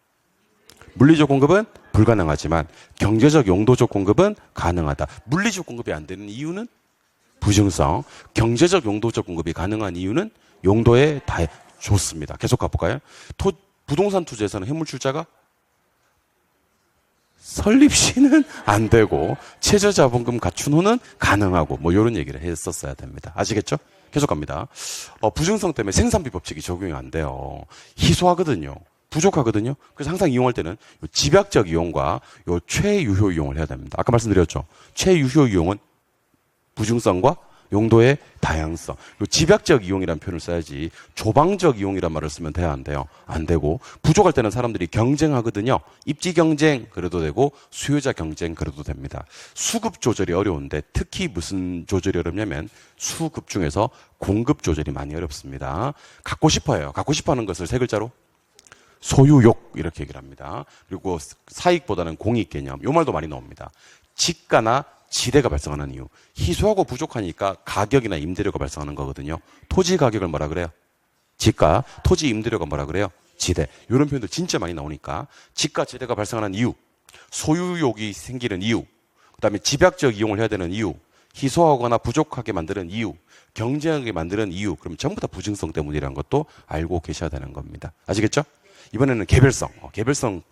물리적 공급은 불가능하지만 경제적 용도적 공급은 가능하다. 물리적 공급이 안 되는 이유는 부증성, 경제적 용도적 공급이 가능한 이유는 용도에 다 좋습니다. 계속 가볼까요? 부동산 투자에서는 현물 출자가 설립 시는 안 되고 최저자본금 갖춘 후는 가능하고 이런 얘기를 했었어야 됩니다. 아시겠죠? 계속 갑니다. 부증성 때문에 생산비 법칙이 적용이 안 돼요. 희소하거든요. 부족하거든요. 그래서 항상 이용할 때는 집약적 이용과 최유효 이용을 해야 됩니다. 아까 말씀드렸죠. 최유효 이용은 부증성과 용도의 다양성. 집약적 이용이라는 표현을 써야지 조방적 이용이란 말을 쓰면 돼야 안 돼요? 안 되고 부족할 때는 사람들이 경쟁하거든요. 입지 경쟁 그래도 되고 수요자 경쟁 그래도 됩니다. 수급 조절이 어려운데 특히 무슨 조절이 어렵냐면 수급 중에서 공급 조절이 많이 어렵습니다. 갖고 싶어요. 갖고 싶어하는 것을 세 글자로 소유욕 이렇게 얘기를 합니다. 그리고 사익보다는 공익 개념 이 말도 많이 나옵니다. 지가나 지대가 발생하는 이유. 희소하고 부족하니까 가격이나 임대료가 발생하는 거거든요. 토지 가격을 뭐라 그래요? 지가. 토지 임대료가 뭐라 그래요? 지대. 이런 표현도 진짜 많이 나오니까 지가 지대가 발생하는 이유, 소유욕이 생기는 이유, 그다음에 집약적 이용을 해야 되는 이유, 희소하거나 부족하게 만드는 이유, 경쟁하게 만드는 이유. 그럼 전부 다 부증성 때문이라는 것도 알고 계셔야 되는 겁니다. 아시겠죠? 이번에는 개별성. 개별성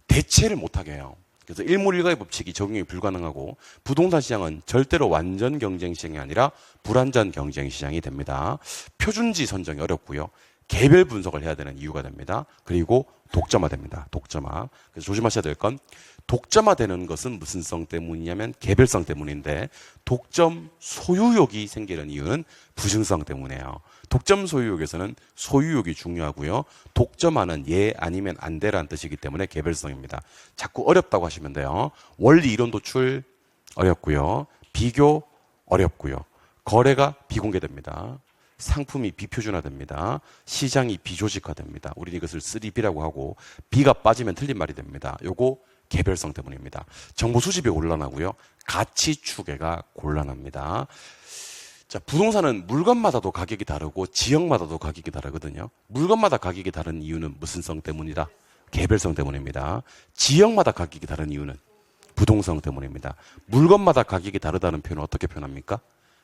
대체를 못하게 해요. 그래서 일몰일가의 법칙이 적용이 불가능하고 부동산 시장은 절대로 완전 경쟁 시장이 아니라 불완전 경쟁 시장이 됩니다. 표준지 선정이 어렵고요. 개별 분석을 해야 되는 이유가 됩니다. 그리고 독점화됩니다. 독점화. 그래서 조심하셔야 될 건 독점화되는 것은 무슨 성 때문이냐면 개별성 때문인데 독점 소유욕이 생기는 이유는 부증성 때문이에요. 독점 소유욕에서는 소유욕이 중요하고요. 독점화는 예 아니면 안 돼라는 뜻이기 때문에 개별성입니다. 자꾸 어렵다고 하시면 돼요. 원리 이론 도출 어렵고요. 비교 어렵고요. 거래가 비공개됩니다. 상품이 비표준화됩니다. 시장이 비조직화됩니다. 우리는 이것을 3B라고 하고 B가 빠지면 틀린 말이 됩니다. 요거 개별성 때문입니다. 정보 수집이 곤란하고요. 가치 추계가 곤란합니다. 자, 부동산은 물건마다도 가격이 다르고 지역마다도 가격이 다르거든요. 물건마다 가격이 다른 이유는 무슨 성 때문이다? 개별성 때문입니다. 지역마다 가격이 다른 이유는 부동성 때문입니다. 물건마다 가격이 다르다는 표현은 어떻게 표현합니까?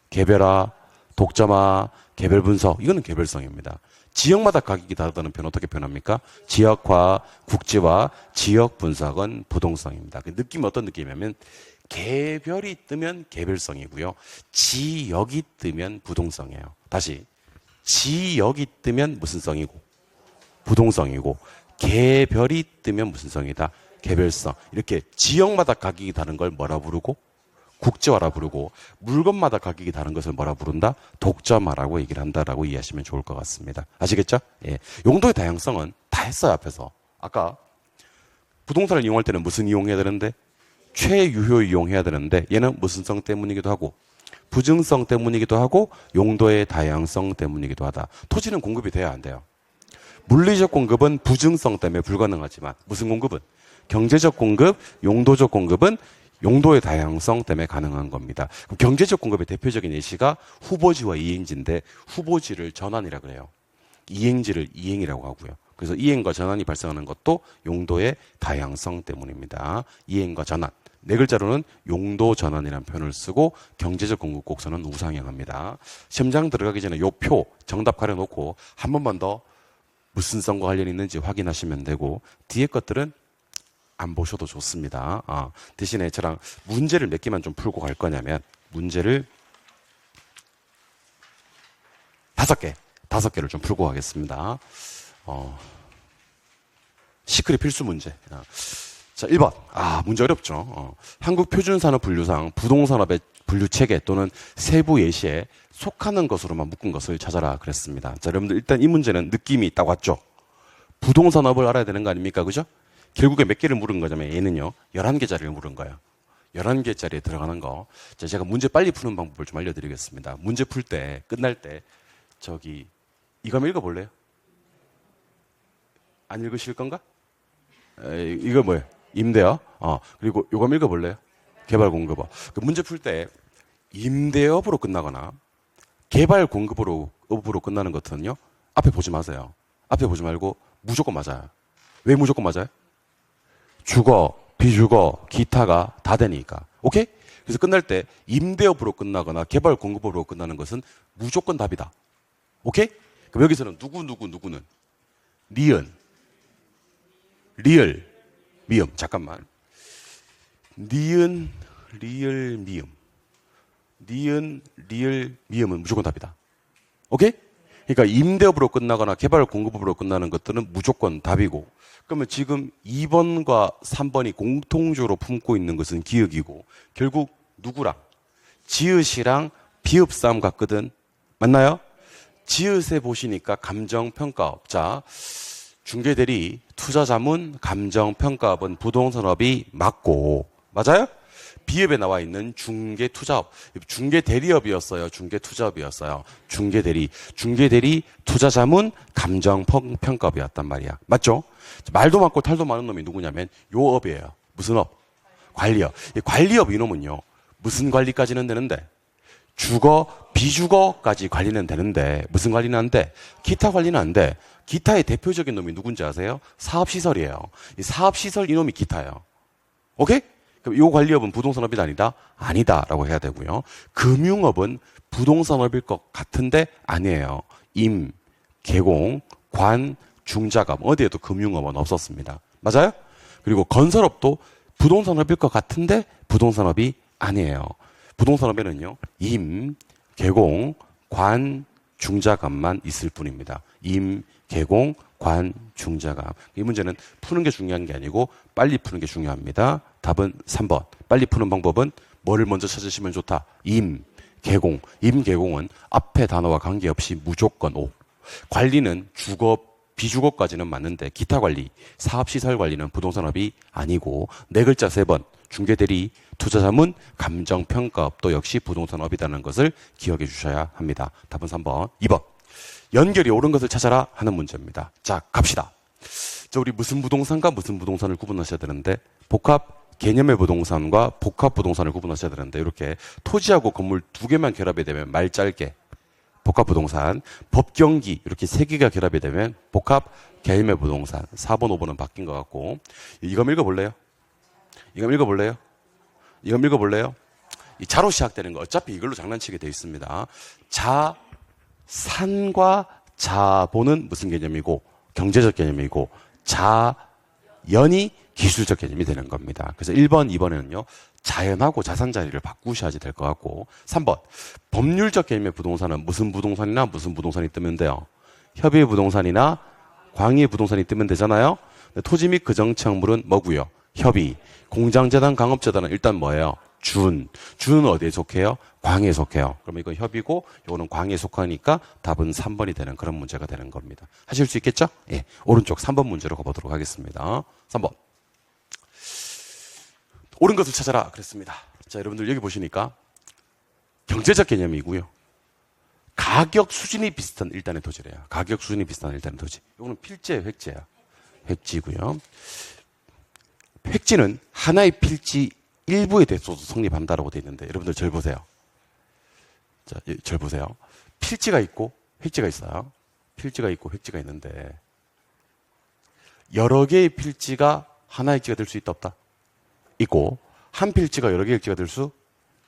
개별화, 독점화, 개별 분석. 이거는 개별성입니다. 지역마다 가격이 다르다는 표현 어떻게 표현합니까? 지역화, 국지화, 지역 분석은 부동성입니다. 그 느낌이 어떤 느낌이냐면 개별이 뜨면 개별성이고요. 지역이 뜨면 부동성이에요. 다시 지역이 뜨면 무슨 성이고 부동성이고 개별이 뜨면 무슨 성이다? 개별성. 이렇게 지역마다 가격이 다른 걸 뭐라 부르고? 국제화라 부르고 물건마다 가격이 다른 것을 뭐라 부른다? 독점화라고 얘기를 한다라고 이해하시면 좋을 것 같습니다. 아시겠죠? 예. 용도의 다양성은 다 했어요, 앞에서. 아까 부동산을 이용할 때는 무슨 이용해야 되는데? 최유효 이용해야 되는데 얘는 무슨 성 때문이기도 하고 부증성 때문이기도 하고 용도의 다양성 때문이기도 하다. 토지는 공급이 돼야 안 돼요. 물리적 공급은 부증성 때문에 불가능하지만 무슨 공급은? 경제적 공급, 용도적 공급은 용도의 다양성 때문에 가능한 겁니다. 그럼 경제적 공급의 대표적인 예시가 후보지와 이행지인데 후보지를 전환이라 그래요. 이행지를 이행이라고 하고요. 그래서 이행과 전환이 발생하는 것도 용도의 다양성 때문입니다. 이행과 전환. 네 글자로는 용도 전환이라는 표현을 쓰고 경제적 공급 곡선은 우상향합니다. 시험장 들어가기 전에 요 표 정답 가려놓고 한 번만 더 무슨 성과 관련이 있는지 확인하시면 되고 뒤에 것들은 안 보셔도 좋습니다. 대신에 저랑 문제를 몇 개만 좀 풀고 갈 거냐면 문제를 5개를 좀 풀고 가겠습니다. 시크릿 필수 문제. 자, 1번. 문제 어렵죠. 한국표준산업분류상 부동산업의 분류체계 또는 세부 예시에 속하는 것으로만 묶은 것을 찾아라 그랬습니다. 자, 여러분들 일단 이 문제는 느낌이 딱 왔죠. 부동산업을 알아야 되는 거 아닙니까? 그죠? 결국에 몇 개를 물은 거냐면 얘는요. 11개짜리를 물은 거예요. 11개짜리에 들어가는 거. 자, 제가 문제 빨리 푸는 방법을 좀 알려드리겠습니다. 문제 풀 때, 끝날 때 이거 한번 읽어볼래요? 안 읽으실 건가? 이거 뭐예요? 임대업. 그리고 이거 한번 읽어볼래요? 개발공급업. 그 문제 풀 때 임대업으로 끝나거나 개발공급업으로 끝나는 것은요. 앞에 보지 마세요. 앞에 보지 말고 무조건 맞아요. 왜 무조건 맞아요? 주거, 비주거, 기타가 다 되니까. 오케이? 그래서 끝날 때 임대업으로 끝나거나 개발공급업으로 끝나는 것은 무조건 답이다. 오케이? 그럼 여기서는 누구는? 리을, 미음. 잠깐만. 니은, 리을, 미음. 니은, 리을, 미음은 무조건 답이다. 오케이? 그러니까 임대업으로 끝나거나 개발 공급업으로 끝나는 것들은 무조건 답이고 그러면 지금 2번과 3번이 공통적으로 품고 있는 것은 기역이고 결국 누구랑? 지읒이랑 비읍 싸움 같거든. 맞나요? 지읒에 보시니까 감정평가업. 자, 중개대리, 투자자문, 감정평가업은 부동산업이 맞고, 맞아요? 비읍에 나와 있는 중개투자업, 중개대리업이었어요. 중개투자업이었어요. 중개대리, 투자자문, 감정평가업이었단 말이야. 맞죠? 말도 많고 탈도 많은 놈이 누구냐면 요 업이에요. 무슨 업? 관리업. 이 관리업 이놈은요, 무슨 관리까지는 되는데? 주거, 비주거까지 관리는 되는데 무슨 관리는 안 돼? 기타 관리는 안 돼. 기타의 대표적인 놈이 누군지 아세요? 사업시설이에요. 이 사업시설 이놈이 기타예요. 오케이? 그럼 이 관리업은 부동산업이 아니다? 아니다라고 해야 되고요. 금융업은 부동산업일 것 같은데 아니에요. 임, 개공, 관, 중자감 어디에도 금융업은 없었습니다. 맞아요? 그리고 건설업도 부동산업일 것 같은데 부동산업이 아니에요. 부동산업에는요, 임, 개공, 관, 중자감만 있을 뿐입니다. 임, 개공, 관, 중자감. 이 문제는 푸는 게 중요한 게 아니고 빨리 푸는 게 중요합니다. 답은 3번. 빨리 푸는 방법은 뭐를 먼저 찾으시면 좋다? 임, 개공. 임, 개공은 앞에 단어와 관계없이 무조건 O. 관리는 주거, 비주거까지는 맞는데 기타 관리, 사업시설 관리는 부동산업이 아니고 네 글자 3번. 중개대리, 투자자문, 감정평가업도 역시 부동산업이라는 것을 기억해 주셔야 합니다. 답은 3번. 2번. 연결이 옳은 것을 찾아라 하는 문제입니다. 자, 갑시다. 자, 우리 무슨 부동산과 무슨 부동산을 구분하셔야 되는데 복합 개념의 부동산과 복합 부동산을 구분하셔야 되는데 이렇게 토지하고 건물 2개만 결합이 되면 말 짧게 복합 부동산, 법경기 이렇게 3개가 결합이 되면 복합 개념의 부동산. 4번, 5번은 바뀐 것 같고 이거 읽어볼래요? 이거 읽어볼래요? 이 자로 시작되는 거 어차피 이걸로 장난치게 돼 있습니다. 자산과 자본은 무슨 개념이고 경제적 개념이고 자연이 기술적 개념이 되는 겁니다. 그래서 1번, 2번에는요. 자연하고 자산 자리를 바꾸셔야지 될 것 같고 3번 법률적 개념의 부동산은 무슨 부동산이나 무슨 부동산이 뜨면 돼요. 협의의 부동산이나 광의의 부동산이 뜨면 되잖아요. 토지 및 그 정치학물은 뭐고요? 협의. 공장재단, 강업재단은 일단 뭐예요? 준은 어디에 속해요? 광에 속해요. 그러면 이건 협의고 이거는 광에 속하니까 답은 3번이 되는 그런 문제가 되는 겁니다. 하실 수 있겠죠? 예. 오른쪽 3번 문제로 가보도록 하겠습니다. 3번. 옳은 것을 찾아라 그랬습니다. 자, 여러분들 여기 보시니까 경제적 개념이고요. 가격 수준이 비슷한 일단의 토지래요. 가격 수준이 비슷한 일단의 토지. 이거는 필지예요, 획지예요. 획지고요. 획지는 하나의 필지 일부에 대해서도 성립한다라고 되어 있는데 여러분들 절 보세요. 자, 절 보세요. 필지가 있고 획지가 있어요. 필지가 있고 획지가 있는데 여러 개의 필지가 하나의 획지가 될 수 있다 없다? 있고 한 필지가 여러 개의 획지가 될 수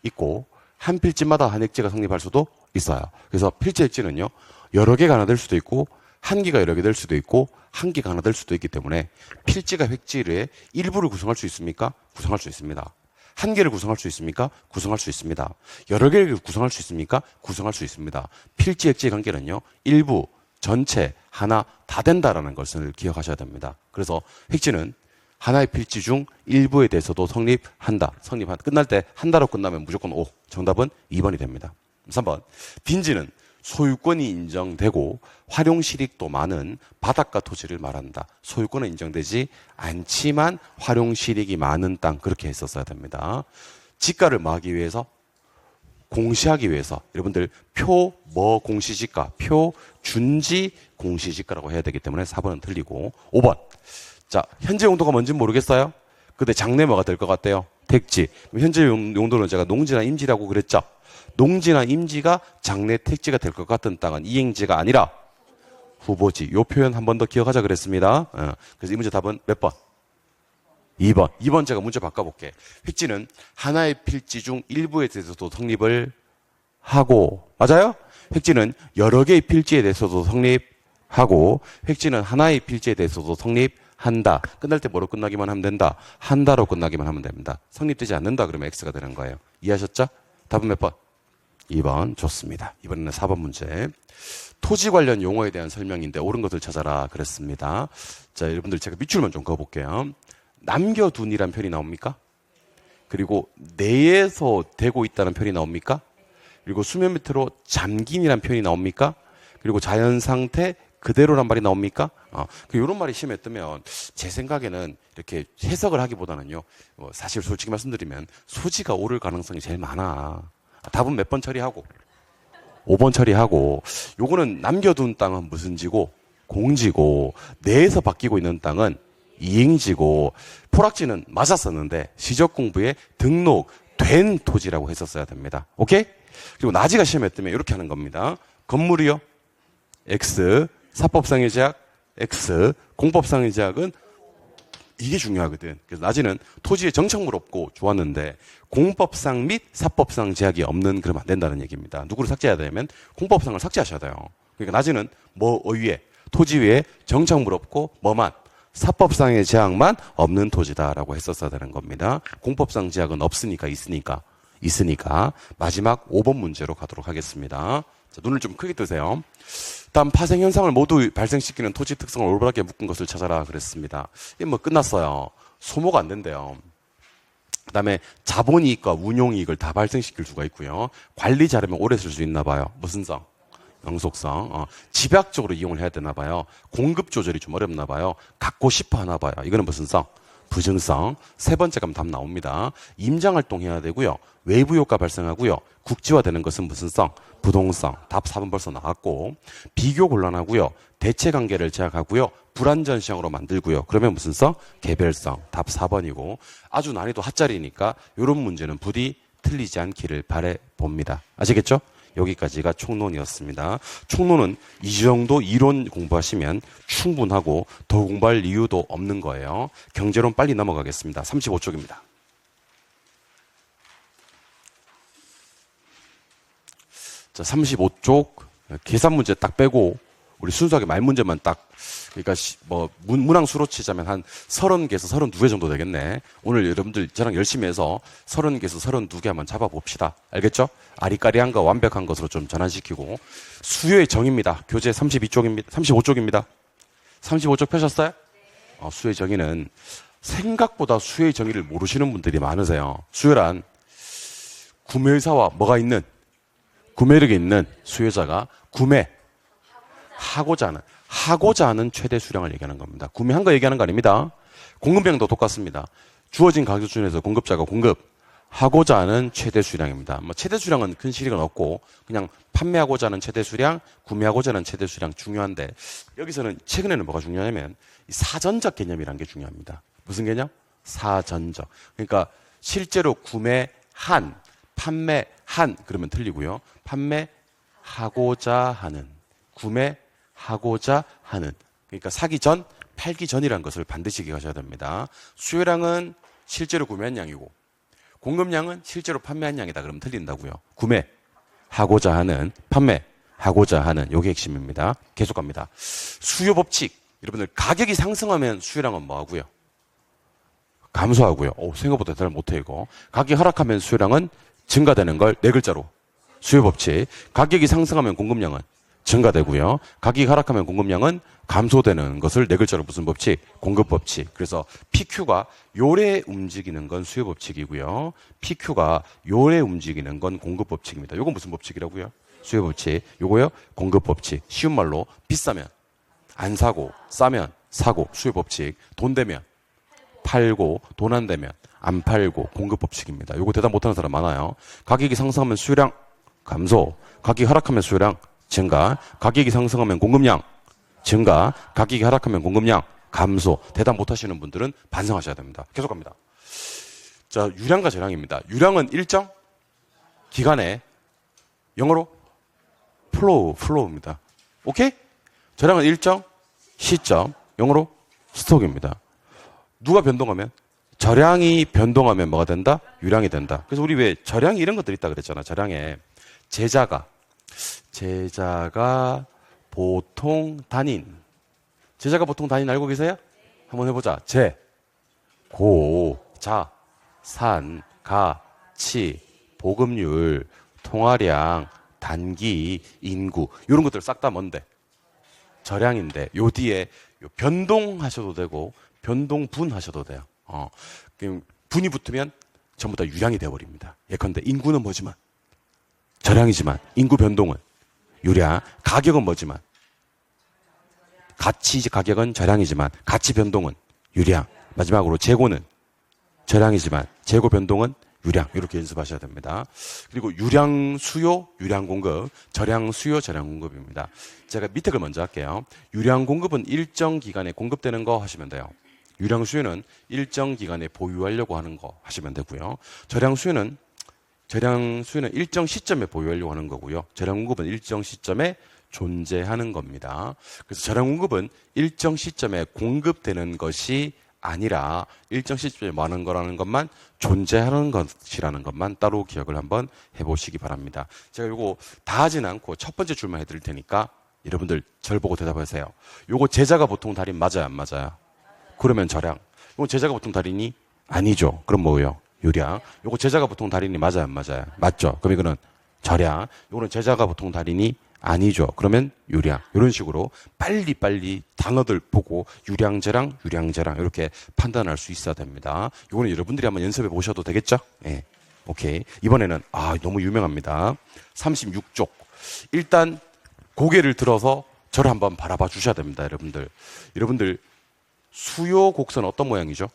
있고 한 필지마다 한 획지가 성립할 수도 있어요. 그래서 필지 획지는요. 여러 개가 하나 될 수도 있고 한 개가 여러 개 될 수도 있고 한 개가 하나 될 수도 있기 때문에 필지가 획지의 일부를 구성할 수 있습니까? 구성할 수 있습니다. 한 개를 구성할 수 있습니까? 구성할 수 있습니다. 여러 개를 구성할 수 있습니까? 구성할 수 있습니다. 필지 획지의 관계는요. 일부, 전체, 하나 다 된다라는 것을 기억하셔야 됩니다. 그래서 획지는 하나의 필지 중 일부에 대해서도 성립한다. 끝날 때 한다로 끝나면 무조건 O. 정답은 2번이 됩니다. 3번. 빈지는 소유권이 인정되고 활용실익도 많은 바닷가 토지를 말한다. 소유권은 인정되지 않지만 활용실익이 많은 땅 그렇게 했었어야 됩니다. 지가를 뭐 하기 위해서? 공시하기 위해서 여러분들 표 뭐 공시지가, 표 준지 공시지가라고 해야 되기 때문에 4번은 틀리고 5번. 자, 현재 용도가 뭔지 모르겠어요? 근데 장래 뭐가 될 것 같대요? 택지. 현재 용도는 제가 농지나 임지라고 그랬죠? 농지나 임지가 장래 택지가 될 것 같은 땅은 이행지가 아니라 후보지. 요 표현 한 번 더 기억하자 그랬습니다. 그래서 이 문제 답은 몇 번? 2번. 2번 제가 문제 바꿔볼게. 획지는 하나의 필지 중 일부에 대해서도 성립을 하고, 맞아요? 획지는 여러 개의 필지에 대해서도 성립하고, 획지는 하나의 필지에 대해서도 성립한다. 끝날 때 뭐로 끝나기만 하면 된다? 한다로 끝나기만 하면 됩니다. 성립되지 않는다 그러면 X가 되는 거예요. 이해하셨죠? 답은 몇 번? 2번. 좋습니다. 이번에는 4번 문제. 토지 관련 용어에 대한 설명인데 옳은 것을 찾아라 그랬습니다. 자, 여러분들 제가 밑줄만 좀 그어볼게요. 남겨둔이란 표현이 나옵니까? 그리고 내에서 되고 있다는 표현이 나옵니까? 그리고 수면 밑으로 잠긴이라는 표현이 나옵니까? 그리고 자연 상태 그대로란 말이 나옵니까? 이런 말이 시험에 뜨면 제 생각에는 이렇게 해석을 하기보다는요, 사실 솔직히 말씀드리면 소지가 오를 가능성이 제일 많아. 답은 몇 번 처리하고 5번 처리하고, 요거는 남겨둔 땅은 무슨 지고? 공지고, 내에서 바뀌고 있는 땅은 이행지고, 포락지는 맞았었는데 시적 공부에 등록된 토지라고 했었어야 됩니다. 오케이? 그리고 나지가 시험에 뜨면 이렇게 하는 겁니다. 건물이요? X, 사법상의 제약 X, 공법상의 제약은 이게 중요하거든. 그래서 나지는 토지에 정착물 없고 좋았는데 공법상 및 사법상 제약이 없는 그러면 안 된다는 얘기입니다. 누구를 삭제해야 되면 공법상을 삭제하셔야 돼요. 그러니까 나지는 뭐 위에 토지 위에 정착물 없고 뭐만 사법상의 제약만 없는 토지다라고 했었어야 되는 겁니다. 공법상 제약은 없으니까 있으니까 마지막 5번 문제로 가도록 하겠습니다. 자, 눈을 좀 크게 뜨세요. 다음 파생 현상을 모두 발생시키는 토지 특성을 올바르게 묶은 것을 찾아라 그랬습니다. 이게 뭐 끝났어요. 소모가 안 된대요. 그다음에 자본이익과 운용이익을 다 발생시킬 수가 있고요. 관리 잘하면 오래 쓸 수 있나 봐요. 무슨 성? 영속성. 집약적으로 이용을 해야 되나 봐요. 공급 조절이 좀 어렵나 봐요. 갖고 싶어 하나 봐요. 이거는 무슨 성? 부증성. 세 번째 가면 답 나옵니다. 임장활동해야 되고요. 외부 효과 발생하고요. 국지화되는 것은 무슨 성? 부동성. 답 4번 벌써 나왔고, 비교 곤란하고요. 대체 관계를 제약하고요. 불완전 시형으로 만들고요. 그러면 무슨 성? 개별성. 답 4번이고, 아주 난이도 핫짜리니까 이런 문제는 부디 틀리지 않기를 바라봅니다. 아시겠죠? 여기까지가 총론이었습니다. 총론은 이 정도 이론 공부하시면 충분하고 더 공부할 이유도 없는 거예요. 경제론 빨리 넘어가겠습니다. 35쪽입니다. 자, 35쪽 계산 문제 딱 빼고 우리 순수하게 말 문제만 딱, 그러니까 뭐 문항 수로 치자면 한 30개에서 32개 정도 되겠네. 오늘 여러분들 저랑 열심히 해서 30개에서 32개 한번 잡아봅시다. 알겠죠? 아리까리한 거 완벽한 것으로 좀 전환시키고. 수요의 정의입니다. 교재 32쪽입니다. 35쪽입니다. 35쪽 펴셨어요? 수요의 정의는 생각보다 수요의 정의를 모르시는 분들이 많으세요. 수요란 구매의사와 뭐가 있는, 구매력이 있는 수요자가 하고자 하는 최대 수량을 얘기하는 겁니다. 구매한 거 얘기하는 거 아닙니다. 공급량도 똑같습니다. 주어진 가격 중에서 공급자가 공급하고자 하는 최대 수량입니다. 뭐 최대 수량은 큰 실익은 없고 그냥 판매하고자 하는 최대 수량, 구매하고자 하는 최대 수량 중요한데, 여기서는 최근에는 뭐가 중요하냐면 이 사전적 개념이라는 게 중요합니다. 무슨 개념? 사전적. 그러니까 실제로 구매한, 판매한 그러면 틀리고요. 판매하고자 하는, 구매하고자 하는, 그러니까 사기 전, 팔기 전이라는 것을 반드시 기억하셔야 됩니다. 수요량은 실제로 구매한 양이고 공급량은 실제로 판매한 양이다 그러면 틀린다고요. 구매하고자 하는, 판매하고자 하는, 요게 핵심입니다. 계속 갑니다. 수요 법칙, 여러분들 가격이 상승하면 수요량은 뭐하고요? 감소하고요. 생각보다 잘 못해 이거. 가격이 하락하면 수요량은 증가되는 걸 네 글자로 수요 법칙. 가격이 상승하면 공급량은 증가되고요. 가격이 하락하면 공급량은 감소되는 것을 네 글자로 무슨 법칙? 공급 법칙. 그래서 PQ가 요래 움직이는 건 수요 법칙이고요. PQ가 요래 움직이는 건 공급 법칙입니다. 요건 무슨 법칙이라고요? 수요 법칙. 요거요? 공급 법칙. 쉬운 말로 비싸면 안 사고, 싸면 사고, 수요 법칙. 돈 되면 팔고, 돈 안 되면 안 팔고, 공급 법칙입니다. 요거 대답 못하는 사람 많아요. 가격이 상승하면 수요량 감소, 가격이 하락하면 수요량 증가, 가격이 상승하면 공급량 증가, 가격이 하락하면 공급량 감소. 대답 못하시는 분들은 반성하셔야 됩니다. 계속 갑니다. 자, 유량과 저량입니다. 유량은 일정 기간에 영어로 플로우입니다. 오케이? 저량은 일정 시점, 영어로 스톡입니다. 누가 변동하면? 저량이 변동하면 뭐가 된다? 유량이 된다. 그래서 우리 왜 저량이 이런 것들 있다 그랬잖아. 저량에 제자가 보통 단인. 제자가 보통 단인 알고 계세요? 한번 해보자. 제, 고, 자, 산, 가, 치, 보급률, 통화량, 단기, 인구. 이런 것들 싹 다 뭔데? 저량인데, 요 뒤에 변동하셔도 되고, 변동분 하셔도 돼요. 분이 붙으면 전부 다 유량이 되어버립니다. 예컨대 인구는 뭐지만 절량이지만 인구 변동은 유량. 가격은 뭐지만 가치 가격은 절량이지만 가치 변동은 유량. 마지막으로 재고는 절량이지만 재고 변동은 유량. 이렇게 연습하셔야 됩니다. 그리고 유량 수요, 유량 공급, 절량 수요, 절량 공급입니다. 제가 밑에 걸 먼저 할게요. 유량 공급은 일정 기간에 공급되는 거 하시면 돼요. 유량 수요는 일정 기간에 보유하려고 하는 거 하시면 되고요. 절량 수요는 일정 시점에 보유하려고 하는 거고요. 절량 공급은 일정 시점에 존재하는 겁니다. 그래서 절량 공급은 일정 시점에 공급되는 것이 아니라 일정 시점에 많은 거라는 것만 존재하는 것이라는 것만 따로 기억을 한번 해보시기 바랍니다. 제가 요거 다 하진 않고 첫 번째 줄만 해드릴 테니까 여러분들 절 보고 대답하세요. 요거 제자가 보통 달인 맞아요, 안 맞아요? 그러면 절량. 요거 제자가 보통 달인이 아니죠. 그럼 뭐예요? 유량. 요거 제자가 보통 달인이 맞아요, 안 맞아요? 맞죠? 그럼 이거는 절량. 요거는 제자가 보통 달인이 아니죠. 그러면 유량. 이런 식으로 빨리빨리 단어들 보고 유량재랑 유량재랑 이렇게 판단할 수 있어야 됩니다. 이거는 여러분들이 한번 연습해 보셔도 되겠죠? 예. 오케이. 이번에는 너무 유명합니다. 36쪽. 일단 고개를 들어서 저를 한번 바라봐 주셔야 됩니다, 여러분들. 여러분들 수요 곡선 어떤 모양이죠?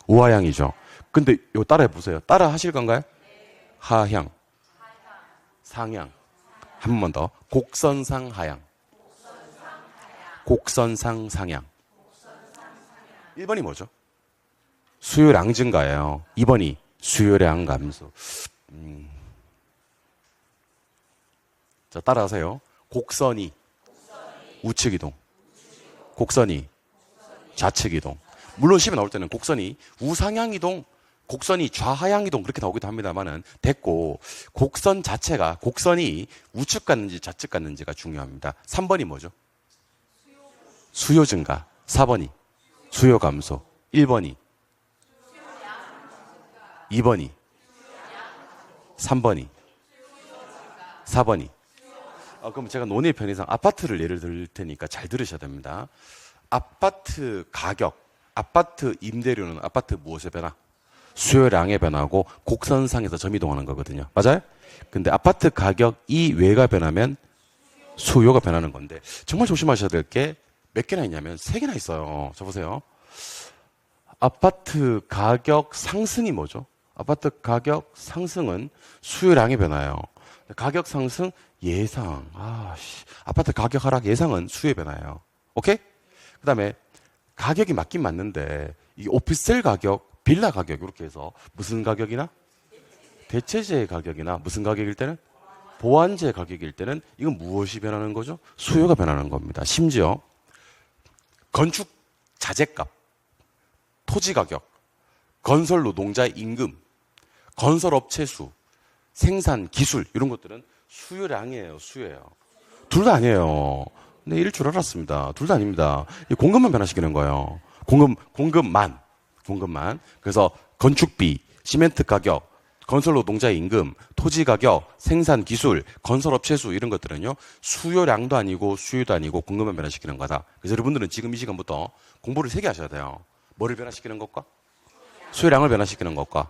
우하향이죠. 근데 이거 따라해 보세요. 따라 하실 건가요? 하향, 상향. 한 번만 더. 곡선상 하향. 곡선상 상향. 1번이 뭐죠? 수요량 증가예요. 2번이 수요량 감소. 자, 따라하세요. 곡선이 우측 이동. 곡선이 좌측 이동. 물론 시험에 나올 때는 곡선이 우상향 이동, 곡선이 좌하향 이동 그렇게 나오기도 합니다만은 됐고, 곡선 자체가 곡선이 우측 갔는지 좌측 갔는지가 중요합니다. 3번이 뭐죠? 수요 증가. 4번이 수요 감소. 1번이 2번이 3번이 4번이 그럼 제가 논의 편의상 아파트를 예를 들 테니까 잘 들으셔야 됩니다. 아파트 가격, 아파트 임대료는 아파트 무엇의 변화? 수요량의 변화고 곡선상에서 점이동하는 거거든요. 맞아요? 근데 아파트 가격이 왜가 변하면 수요가 변하는 건데 정말 조심하셔야 될 게 몇 개나 있냐면 3개나 있어요. 저 보세요. 아파트 가격 상승이 뭐죠? 아파트 가격 상승은 수요량의 변화예요. 가격 상승 예상. 아파트 가격 하락 예상은 수요의 변화예요. 오케이? 그 다음에 가격이 맞긴 맞는데 이 오피스텔 가격, 빌라 가격 이렇게 해서 무슨 가격이나 대체재 가격이나 무슨 가격일 때는 보완재 가격일 때는 이건 무엇이 변하는 거죠? 수요가 변하는 겁니다. 심지어 건축 자재값, 토지 가격, 건설 노동자의 임금, 건설 업체 수, 생산 기술 이런 것들은 수요량이에요. 수요예요. 둘 다 아니에요. 네, 이럴 줄 알았습니다. 둘 다 아닙니다. 공급만 변화시키는 거예요. 공급만. 그래서 건축비, 시멘트 가격, 건설 노동자의 임금, 토지 가격, 생산 기술, 건설 업체 수 이런 것들은요. 수요량도 아니고 수요도 아니고 공급만 변화시키는 거다. 그래서 여러분들은 지금 이 시간부터 공부를 3개 하셔야 돼요. 뭐를 변화시키는 것과 수요량을 변화시키는 것과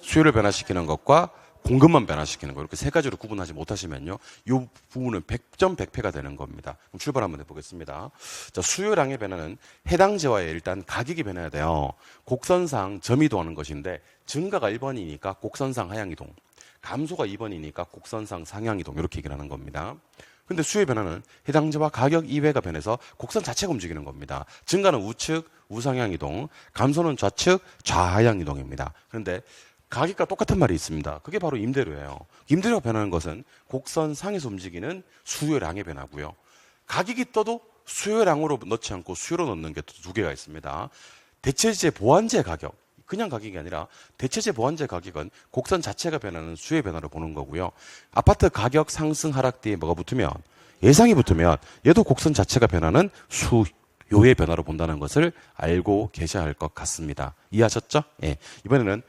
수요를 변화시키는 것과 공급만 변화시키는 거 이렇게 3가지로 구분하지 못하시면요. 이 부분은 100점 100패가 되는 겁니다. 그럼 출발 한번 해보겠습니다. 자, 수요량의 변화는 해당재와의 일단 가격이 변해야 돼요. 곡선상 점이동하는 것인데 증가가 1번이니까 곡선상 하향이동, 감소가 2번이니까 곡선상 상향이동 이렇게 얘기를 하는 겁니다. 근데 수요의 변화는 해당재와 가격 이외가 변해서 곡선 자체가 움직이는 겁니다. 증가는 우측 우상향이동, 감소는 좌측 좌하향이동입니다. 그런데 가격과 똑같은 말이 있습니다. 그게 바로 임대료예요. 임대료가 변하는 것은 곡선상에서 움직이는 수요량의 변화고요. 가격이 떠도 수요량으로 넣지 않고 수요로 넣는 게 두 개가 있습니다. 대체재 보완재 가격, 그냥 가격이 아니라 대체재 보완재 가격은 곡선 자체가 변하는 수요의 변화를 보는 거고요. 아파트 가격 상승 하락 뒤에 뭐가 붙으면 예상이 붙으면 얘도 곡선 자체가 변하는 수요의 변화로 본다는 것을 알고 계셔야 할 것 같습니다. 이해하셨죠? 예. 이번에는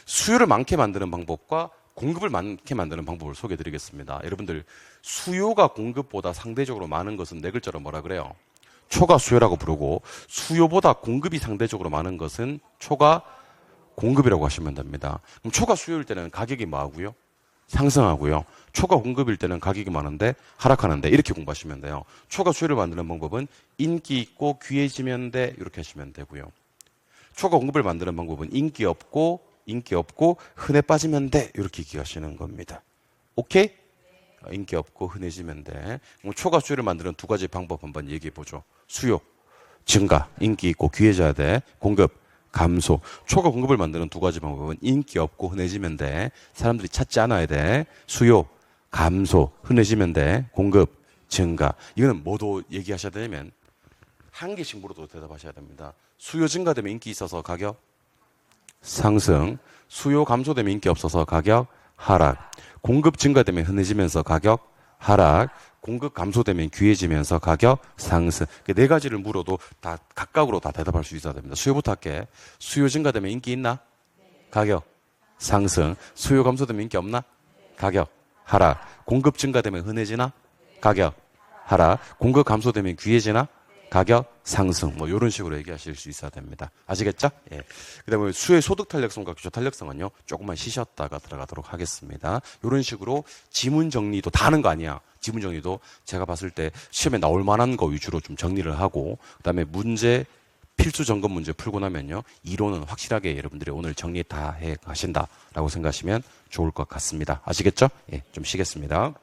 수요를 많게 만드는 방법과 공급을 많게 만드는 방법을 소개해 드리겠습니다. 여러분들 수요가 공급보다 상대적으로 많은 것은 4글자로 뭐라 그래요? 초과 수요라고 부르고 수요보다 공급이 상대적으로 많은 것은 초과 공급이라고 하시면 됩니다. 그럼 초과 수요일 때는 가격이 뭐하고요? 상승하고요. 초과 공급일 때는 가격이 많은데 하락하는데 이렇게 공부하시면 돼요. 초과 수요를 만드는 방법은 인기 있고 귀해지면 돼 이렇게 하시면 되고요. 초과 공급을 만드는 방법은 인기 없고 흔해 빠지면 돼 이렇게 기하시는 겁니다. 오케이? 인기 없고 흔해지면 돼. 초과 수요를 만드는 두 가지 방법 한번 얘기해 보죠. 수요 증가, 인기 있고 귀해져야 돼. 공급 감소. 초과 공급을 만드는 두 가지 방법은 인기 없고 흔해지면 돼. 사람들이 찾지 않아야 돼. 수요 감소, 흔해지면 돼. 공급 증가. 이거는 뭐도 얘기하셔야 되면 한 개씩 물어도 대답하셔야 됩니다. 수요 증가되면 인기 있어서 가격 상승, 수요 감소되면 인기 없어서 가격 하락, 공급 증가되면 흔해지면서 가격 하락, 공급 감소되면 귀해지면서 가격 상승. 네 가지를 물어도 다 각각으로 다 대답할 수 있어야 됩니다. 수요부터 할게. 수요 증가되면 인기 있나? 가격 상승. 수요 감소되면 인기 없나? 가격 하락. 공급 증가되면 흔해지나? 가격 하락. 공급 감소되면 귀해지나? 가격 상승. 뭐 이런 식으로 얘기하실 수 있어야 됩니다. 아시겠죠? 예. 그다음에 수의 소득 탄력성과 기초 탄력성은요. 조금만 쉬셨다가 들어가도록 하겠습니다. 이런 식으로 지문 정리도 다 하는 거 아니야. 지문 정리도 제가 봤을 때 시험에 나올 만한 거 위주로 좀 정리를 하고 그다음에 문제 필수 점검 문제 풀고 나면요. 이론은 확실하게 여러분들이 오늘 정리 다 해 가신다라고 생각하시면 좋을 것 같습니다. 아시겠죠? 예, 좀 쉬겠습니다.